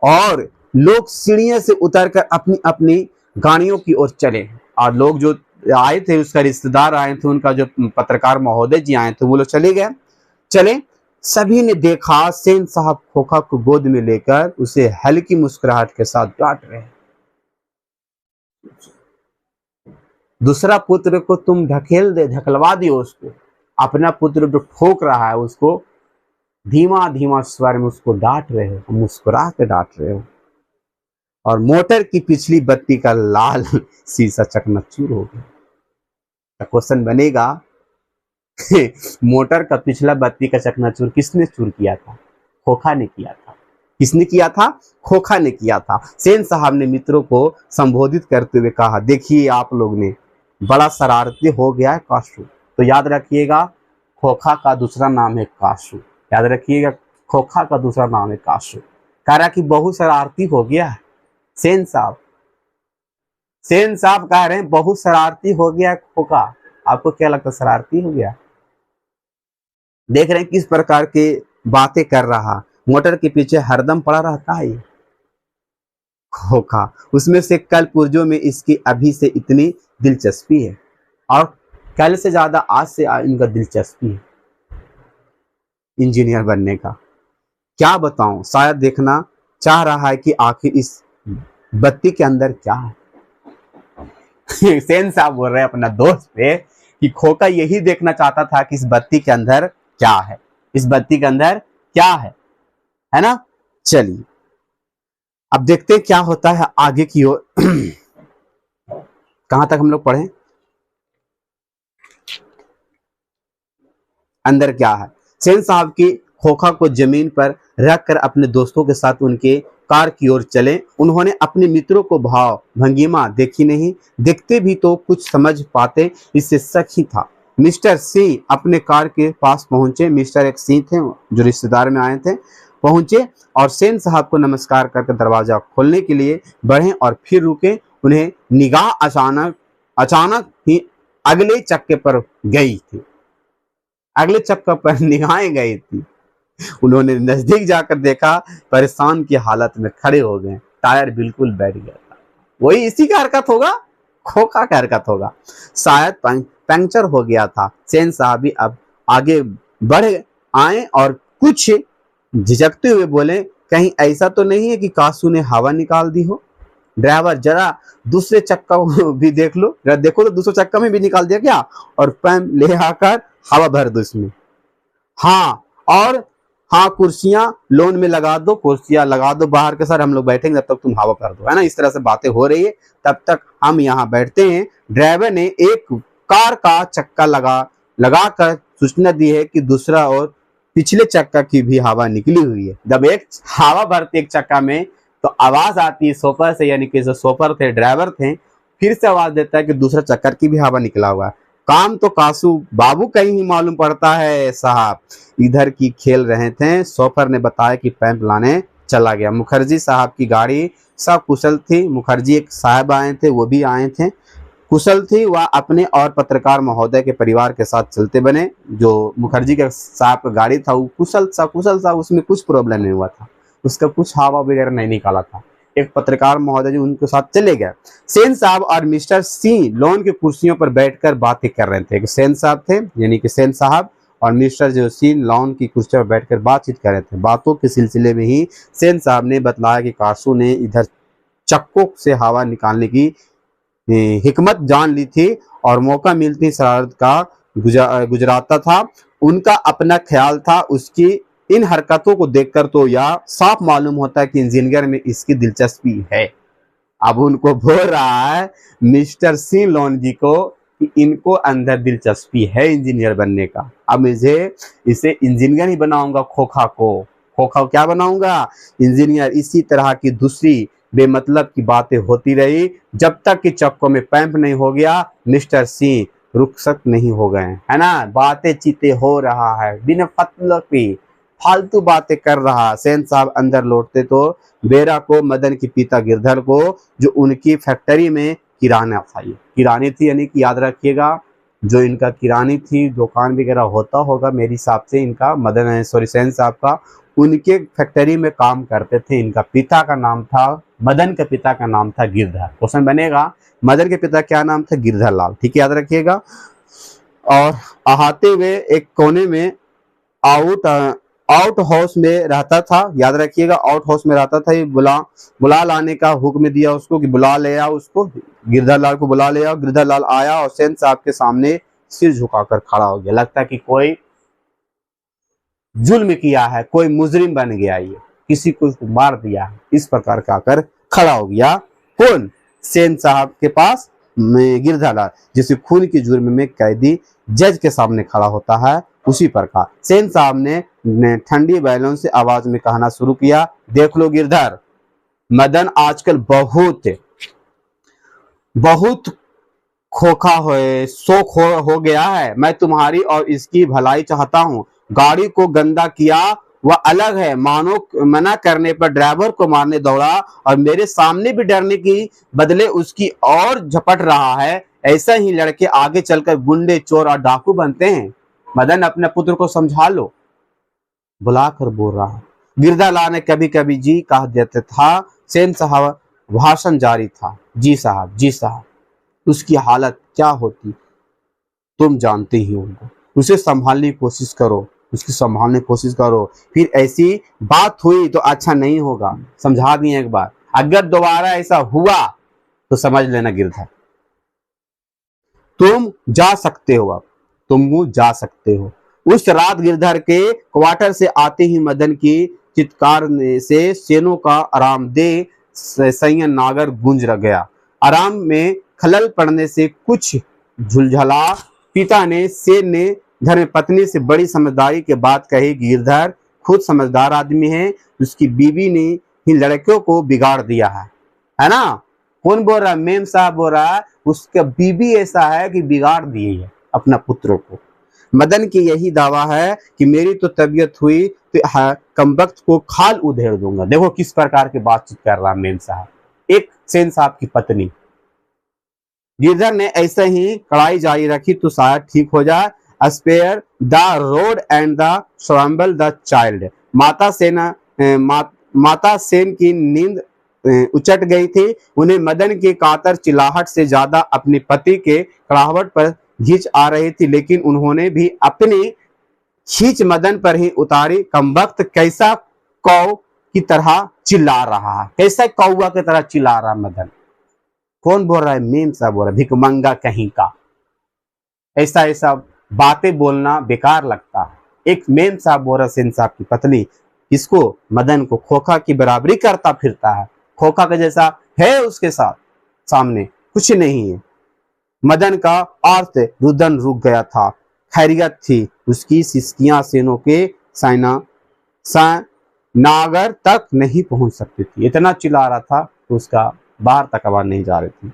और लोग सीढ़ियों से उतरकर अपनी अपनी गाड़ियों की ओर चले। और लोग जो आए थे, उसका रिश्तेदार आए थे, उनका जो पत्रकार महोदय जी आए थे, वो लोग चले। सभी ने देखा सेन साहब खोखा को गोद में लेकर उसे हल्की मुस्कुराहट के साथ डांट रहे हैं। दूसरा पुत्र को तुम ढकलवा दियो, उसको, अपना पुत्र जो ठोक रहा है उसको धीमा धीमा स्वर में उसको डांट रहे हो, मुस्कुरा के डांट रहे हो। और मोटर की पिछली बत्ती का लाल शीशा चकनाचूर हो गया। क्वेश्चन बनेगा मोटर का पिछला बत्ती का चकनाचूर किसने चूर किया था? खोखा ने किया था। किसने किया था? खोखा ने किया था। सेन साहब ने मित्रों को संबोधित करते हुए कहा, देखिए आप लोग ने बड़ा शरारती हो गया है काशू। तो याद रखिएगा खोखा का दूसरा नाम है काशू। याद रखिएगा खोखा का दूसरा नाम है काशू। कह रहा कि बहुत शरारती हो गया है सेन साहब कह रहे हैं बहुत शरारती हो गया खोखा। आपको क्या लगता है शरारती हो गया? देख रहे हैं किस प्रकार के बातें कर रहा, मोटर के पीछे हरदम पड़ा रहता है खोखा। उसमें से कल पुर्जों में इसकी अभी से इतनी दिलचस्पी है और कल से ज्यादा आज से इनका दिलचस्पी है इंजीनियर बनने का। क्या बताऊं, शायद देखना चाह रहा है कि आखिर इस बत्ती के अंदर क्या है। सेन साहब बोल रहे हैं अपना दोस्त पे कि खोखा यही देखना चाहता था कि इस बत्ती के अंदर क्या है, इस बत्ती के अंदर क्या है ना। चलिए अब देखते हैं क्या होता है आगे की ओर। कहां तक हम लोग पढ़े, अंदर क्या है। सेन साहब की खोखा को जमीन पर रखकर अपने दोस्तों के साथ उनके कार की ओर चले। उन्होंने अपने मित्रों को भाव भंगिमा देखी नहीं, देखते भी तो कुछ समझ पाते, इससे शक ही था। मिस्टर सिंह अपने कार के पास पहुंचे। मिस्टर एक सिंह थे जो रिश्तेदार में आए थे, पहुंचे और सेन साहब को नमस्कार करके दरवाजा खोलने के लिए बढ़े और फिर रुके। उन्हें निगाह अचानक ही अगले चक्के पर गई थी, अगले चक्कर पर निगाहें गई थी। उन्होंने नजदीक जाकर देखा, परेशान की हालत में खड़े हो गए। टायर बिल्कुल बैठ गया था। वही इसी का हरकत होगा, खोखा का हरकत होगा। शायद पंक्चर हो गया था। सेन साहब भी अब आगे बढ़ आए और कुछ झिझकते हुए बोले, कहीं ऐसा तो नहीं है कि कासू ने हवा निकाल दी हो? ड्राइवर जरा दूसरे चक्का भी देख लो, देखो तो दूसरे चक्का में भी निकाल दिया क्या? और पैम ले आकर हवा भर दो इसमें। हाँ, और हाँ कुर्सियां लोन में लगा दो, कुर्सियां लगा दो बाहर के, सर हम लोग बैठेंगे तब तक तुम हवा भर दो, है ना। इस तरह से बातें हो रही है, तब तक हम यहाँ बैठते हैं। ड्राइवर ने एक कार का चक्का लगा कर सूचना दी है कि दूसरा और पिछले चक्का की भी हवा निकली हुई है। जब एक हवा भरती एक चक्का में तो आवाज आती है सोफर से, यानी कि जो सोफर थे ड्राइवर थे, फिर से आवाज देता है कि दूसरा चक्कर की भी हवा निकला हुआ है। काम तो कासू बाबू का ही मालूम पड़ता है साहब, इधर की खेल रहे थे। सोफर ने बताया कि पैंप लाने चला गया। मुखर्जी साहब की गाड़ी सब कुशल थी। मुखर्जी एक साहब आए थे, वो भी आए थे, कुशल थी। वह अपने और पत्रकार महोदय के परिवार के साथ चलते बने। जो मुखर्जी के साहब का गाड़ी था वो कुशल सा, उसमें कुछ प्रॉब्लम नहीं हुआ था, उसका कुछ हवा वगैरह नहीं निकाला था। एक पत्रकार महोदय जी उनके साथ चले गए। सेन साहब और मिस्टर सिंह लोन की कुर्सियों पर बैठकर बातें कर रहे थे। सेन साहब थे यानी कि सेन साहब और मिस्टर जोशी लॉन की कुर्सी पर बैठकर बातचीत कर रहे थे। बातों के सिलसिले में ही सेन साहब ने बतलाया कि कासू ने इधर चक्कों से हवा निकालने की हिकमत जान ली थी और मौका मिलती शरारत का गुजराता था। उनका अपना ख्याल था। उसकी इन हरकतों को देखकर तो यह साफ मालूम होता है कि इंजीनियर में इसकी दिलचस्पी है। अब उनको बोल रहा है मिस्टर सी लोन जी को कि इनको अंदर दिलचस्पी है इंजीनियर बनने का। अब मुझे इसे इंजीनियर ही बनाऊंगा। खोखा को क्या बनाऊंगा? इंजीनियर। इसी तरह की दूसरी बेमतलब की बातें होती रही जब तक कि चक्कों में पैंप नहीं हो गया। मिस्टर सी रुखसत नहीं हो गए, है ना। बातें चीते हो रहा है, बिना मतलब की फालतू बातें कर रहा। सेन साहब अंदर लौटते तो बेरा को, मदन की पिता गिरधर को, जो उनकी फैक्ट्री में किराना था, ये किरानी थी, यानी कि याद रखिएगा जो इनका किरानी थी, दुकान वगैरह होता होगा मेरे हिसाब से इनका मदन सेन साहब का, उनके फैक्ट्री में काम करते थे। इनका पिता का नाम था, मदन के पिता का नाम था गिरधर। क्वेश्चन बनेगा मदन के पिता क्या नाम था? गिरधर लाल। ठीक है, याद रखिएगा। और आते हुए एक कोने में आउट हाउस में रहता था। याद रखिएगा, आउट हाउस में रहता था। ये बुला लाने का हुक्म दिया उसको कि बुला ले आओ उसको, गिरधर लाल को बुला ले आओ। गिरधर लाल आया और सेन साहब के सामने सिर झुकाकर खड़ा हो गया। लगता है कि कोई जुल्म किया है, कोई मुजरिम बन गया, ये किसी को मार दिया है, इस प्रकार का आकर खड़ा हो गया। कौन? सेन साहब के पास गिरधर लाल, जिसे खून की जुर्म में कैदी जज के सामने खड़ा होता है, उसी प्रकार सेन साहब ने ठंडी बैलों से आवाज में कहना शुरू किया, देख लो गिरधर, मदन आजकल बहुत खोखा हो गया है। मैं तुम्हारी और इसकी भलाई चाहता हूँ। गाड़ी को गंदा किया वह अलग है, मानो मना करने पर ड्राइवर को मारने दौड़ा और मेरे सामने भी डरने की बदले उसकी और झपट रहा है। ऐसा ही लड़के आगे चलकर गुंडे, चोर और डाकू बनते हैं। मदन, अपने पुत्र को समझा लो, बुलाकर बोल रहा। गिरधर लाल ने कभी कभी जी कह देता था। सेन साहब भाषण जारी था। जी साहब, जी साहब, उसकी हालत क्या होती तुम जानते ही होगा। उसे संभालने की कोशिश करो, उसकी संभालने की कोशिश करो। फिर ऐसी बात हुई तो अच्छा नहीं होगा। समझा दिए एक बार, अगर दोबारा ऐसा हुआ तो समझ लेना गिरधर, तुम जा सकते हो। अब तुम जा सकते हो। उस रात गिरधर के क्वार्टर से आते ही मदन की चित्कार से सेनों का आरामदेह संयन नागर गूंज गया। आराम में खलल पड़ने से कुछ झुलझला। पिता ने, सेन ने धर्म पत्नी से बड़ी समझदारी के बात कही। गिरधर खुद समझदार आदमी है, उसकी बीवी ने ही लड़कियों को बिगाड़ दिया है ना। कौन बोल रहा है? मेम साहब बोल रहा है, उसका बीबी ऐसा है कि बिगाड़ दिए है अपना पुत्र को। मदन की यही दावा है कि मेरी तो तबीयत हुई तो कमबख्त को खाल उधेड़ दूंगा। देखो किस प्रकार की बातचीत कर रहा मेम साहब, एक सेन साहब की पत्नी। गिरधर ने ऐसे ही कड़ाई जारी रखी तो शायद ठीक हो जाए। Spare the road and the spoil the child. Mata Sen की नींद उचट गई थी। उन्हें मदन की कातर चिल्लाहट से ज्यादा अपने पति के कड़ाहट पर खींच आ रही थी, लेकिन उन्होंने भी अपनी खींच मदन पर ही उतारी। कमबख्त कैसा कौ की तरह चिल्ला रहा है, कैसा कौआ की तरह चिल्ला रहा मदन। कौन बोल रहा है? मेम साहब बोल रहा है, भिकमंगा कहीं का। ऐसा बातें बोलना बेकार लगता है। एक मेम साहब बोल रहा, सेन साहब की पत्नी, इसको मदन को खोखा की बराबरी करता फिरता है, खोखा का जैसा है उसके साथ, सामने कुछ नहीं है। मदन का अर्थ रुदन रुक गया था। खैरियत थी। उसकी सिसकियां सेनों के नागर तक नहीं पहुंच सकती थी। इतना चिल्ला रहा था तो उसका बाहर तक आवाज नहीं जा रही थी।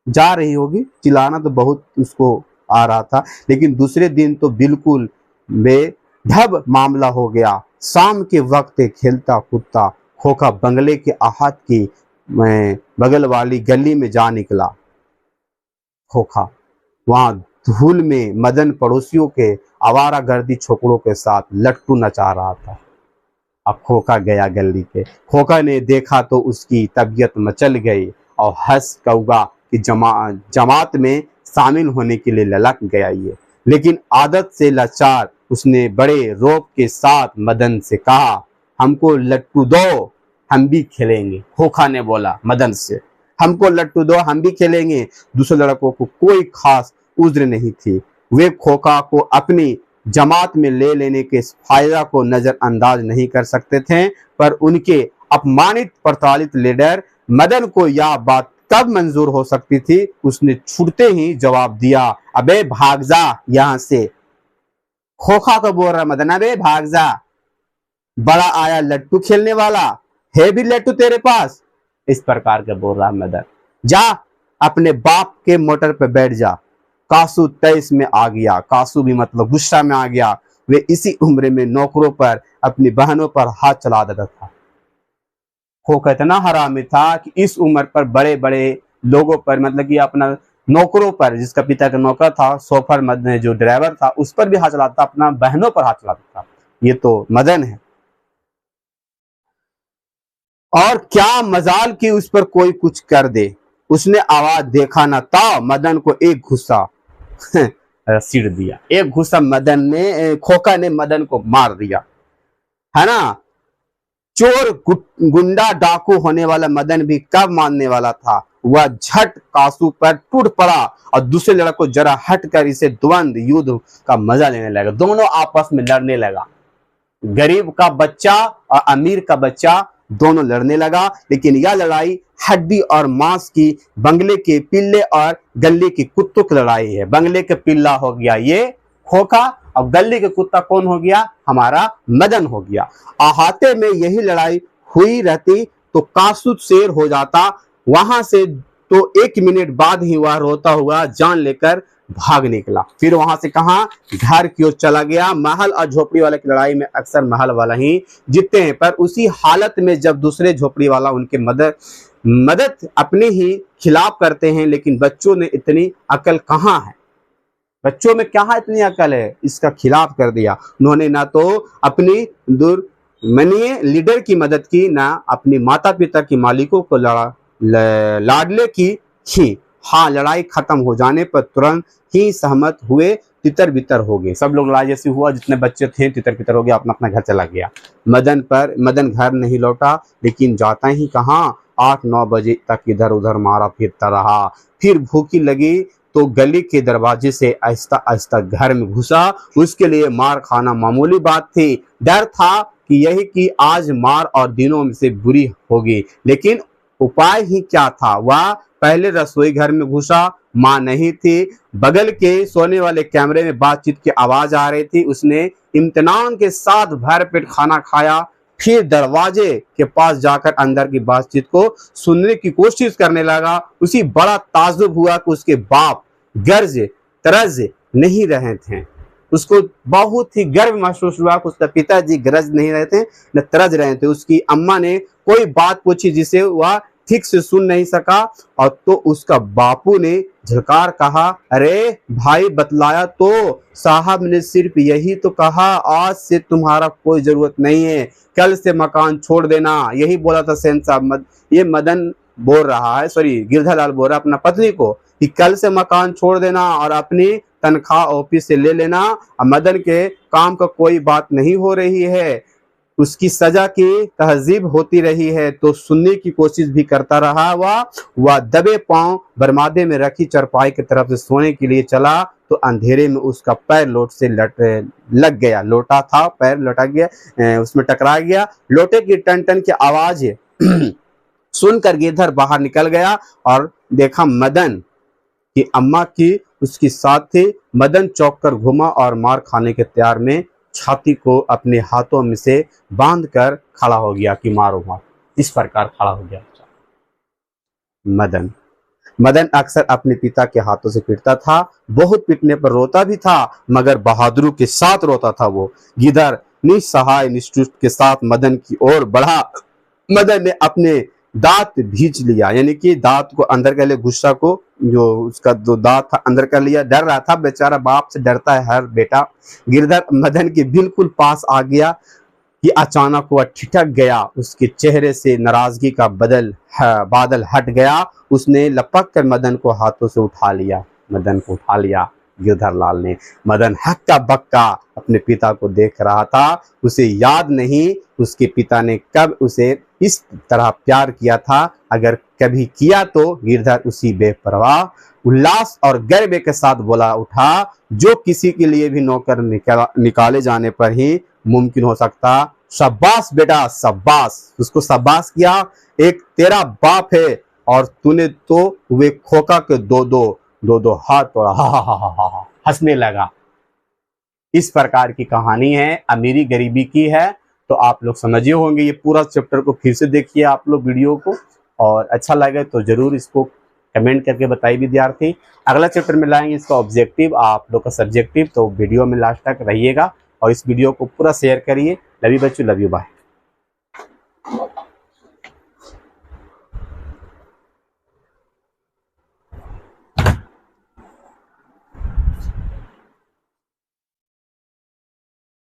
जा रही होगी, चिल्लाना तो बहुत उसको आ रहा था, लेकिन दूसरे दिन तो बिल्कुल बेढब मामला हो गया। शाम के वक्त खेलता कूदता खोखा बंगले के आहत की बगल वाली गली में जा निकला। खोखा वहां धूल में मदन पड़ोसियों के आवारागर्दी छोकरों के साथ लट्टू नचा रहा था। अब खोखा गया गली के। खोखा ने देखा तो उसकी तबीयत मचल गई और हंस कौआ की जमात में शामिल होने के लिए ललक गया ये, लेकिन आदत से लाचार उसने बड़े रोब के साथ मदन से कहा, हमको लट्टू दो, हम भी खेलेंगे। खोखा ने बोला मदन से, हमको लट्टू दो, हम भी खेलेंगे। दूसरे लड़कों को कोई खास उज्र नहीं थी। वे खोखा को अपनी जमात में ले लेने के फायदा को नजरअंदाज नहीं कर सकते थे, पर उनके अपमानित प्रताड़ित लीडर मदन को यह बात कब मंजूर हो सकती थी। उसने छूटते ही जवाब दिया, अबे भाग जा यहां से। खोखा को बोल रहा मदन, अबे भाग जा, बड़ा आया लट्टू खेलने वाला है भी लट्टू तेरे पास, इस प्रकार के बोल रहा मदन। जा अपने बाप के मोटर पे बैठ जा। कासू तेईस में आ गया। कासू भी मतलब गुस्सा में आ गया। वे इसी उम्र में नौकरों पर, अपनी बहनों पर हाथ चला देता था। खोखा इतना हरामी था कि इस उम्र पर बड़े बड़े लोगों पर, मतलब कि अपना नौकरों पर, जिसका पिता का नौकर था, सोफर मदन जो ड्राइवर था, उस पर भी हाथ चलाता, अपना बहनों पर हाथ चलाता था। ये तो मदन है। और क्या मजाल कि उस पर कोई कुछ कर दे। उसने आवाज देखा न था, मदन को एक घुसा सिर दिया। एक घुसा मदन ने, खोखा ने मदन को मार दिया, है ना। चोर गुंडा डाकू होने वाला मदन भी कब मानने वाला था। वह झट कासू पर टूट पड़ा और दूसरे लड़के को जरा हटकर इसे द्वंद्व युद्ध का मजा लेने लगा। दोनों आपस में लड़ने लगा। गरीब का बच्चा और अमीर का बच्चा दोनों लड़ने लगा। लेकिन यह लड़ाई हड्डी और मांस की, बंगले के पिल्ले और गली के कुत्तों की लड़ाई है। बंगले के पिल्ला हो गया ये खोखा, और गली के कुत्ता कौन हो गया, हमारा मदन हो गया। अहाते में यही लड़ाई हुई रहती तो कासू शेर हो जाता। वहां से तो 1 मिनट बाद ही वह रोता हुआ जान लेकर भाग निकला। फिर वहां से कहा, घर की ओर चला गया। महल और झोपड़ी वाले की लड़ाई में अक्सर महल वाला ही जीतते हैं, पर उसी हालत में जब दूसरे झोपड़ी वाला उनके मदद अपने ही खिलाफ करते हैं। लेकिन बच्चों ने इतनी अकल कहाँ है, बच्चों में क्या इतनी अकल है, इसका खिलाफ कर दिया। उन्होंने ना तो अपनी दुर्मनीय लीडर की मदद की, ना अपनी माता पिता की मालिकों को लाडले की। हाँ, लड़ाई खत्म हो जाने पर तुरंत ही सहमत हुए, तितर बितर हो गए। सब लोग लड़ाई जैसी हुआ, जितने बच्चे थे तितर बितर हो गया, अपना अपना घर चला गया। मदन घर नहीं लौटा, लेकिन जाता ही कहाँ, 8-9 बजे तक इधर उधर मारा फिरता रहा। फिर भूखी लगी तो गली के दरवाजे से आहिस्ता आहिस्ता घर में घुसा। उसके लिए मार खाना मामूली बात थी। डर था कि यही कि आज मार और दिनों से बुरी होगी, लेकिन उपाय ही क्या था। वह पहले रसोई घर में घुसा। मां नहीं थी। बगल के सोने वाले कमरे में बातचीत की आवाज आ रही थी। उसने इम्तिनान के साथ भरपेट खाना खाया। फिर दरवाजे के पास जाकर अंदर की बातचीत को सुनने की कोशिश करने लगा। उसी बड़ा ताज्जुब हुआ कि उसके बाप गर्ज तरज नहीं रहे थे। उसको बहुत ही गर्व महसूस हुआ कि उसका पिताजी गरज नहीं रहे थे, न तरज रहे थे। उसकी अम्मा ने कोई बात पूछी जिसे वह ठीक से सुन नहीं सका, और तो उसका बापू ने झलकार कहा, अरे भाई बतलाया तो, साहब ने सिर्फ यही तो कहा, आज से तुम्हारा कोई जरूरत नहीं है, कल से मकान छोड़ देना, यही बोला था सेन साहब। ये मदन बोल रहा है, सॉरी गिरधर लाल बोल रहा है अपना पत्नी को कि कल से मकान छोड़ देना और अपनी तनख्वाह ऑफिस से ले लेना। मदन के काम का कोई बात नहीं हो रही है, उसकी सजा की तहजीब होती रही है, तो सुनने की कोशिश भी करता रहा। वह दबे पांव बरमादे में रखी चरपाई की तरफ से सोने के लिए चला तो अंधेरे में उसका पैर लोट से लग गया। लोटा था, पैर लटा गया, उसमें टकरा गया। लोटे की टन टन की आवाज सुनकर गिरधर बाहर निकल गया और देखा मदन की अम्मा की उसकी साथ थी। मदन चौंक कर घूमा और मार खाने के तैयार में छाती को अपने हाथों में से बांध कर खड़ा हो गया कि मारो मार, इस प्रकार खड़ा हो गया मदन अक्सर अपने पिता के हाथों से पीटता था। बहुत पीटने पर रोता भी था, मगर बहादुरी के साथ रोता था। वो गिरधर निस्सहाय निष्ठुर के साथ मदन की ओर बढ़ा। मदन ने अपने दांत भींच लिया, यानी कि दांत को अंदर कर लिया, गुस्सा को जो उसका जो दांत था अंदर कर लिया। डर रहा था बेचारा, बाप से डरता है हर बेटा। गिरधर मदन के बिल्कुल पास आ गया कि अचानक वह ठिठक गया। उसके चेहरे से नाराजगी का बादल हट गया। उसने लपक कर मदन को हाथों से उठा लिया। गिरधर लाल ने। मदन हक्का बक्का अपने पिता को देख रहा था, उसे याद नहीं उसके पिता ने कब उसे इस तरह प्यार किया था, अगर कभी किया तो गिरधर उसी बेपरवाह उल्लास और गर्व के साथ बोला उठा, जो किसी के लिए भी नौकर निकाले जाने पर ही मुमकिन हो सकता। शाबाश बेटा शाबाश, उसको शाबाश किया, एक तेरा बाप है और तूने तो वे खोखा के दो हाथ तोड़ा। हा हा हा हा हा, हंसने लगा। इस प्रकार की कहानी है, अमीरी गरीबी की है। तो आप लोग समझे होंगे, ये पूरा चैप्टर को फिर से देखिए आप लोग वीडियो को, और अच्छा लगे तो जरूर इसको कमेंट करके बताइए विद्यार्थी। अगला चैप्टर में लाएंगे इसका ऑब्जेक्टिव, आप लोग का सब्जेक्टिव। तो वीडियो में लास्ट तक रहिएगा और इस वीडियो को पूरा शेयर करिए। लव यू बच्चों, लव यू, बाय।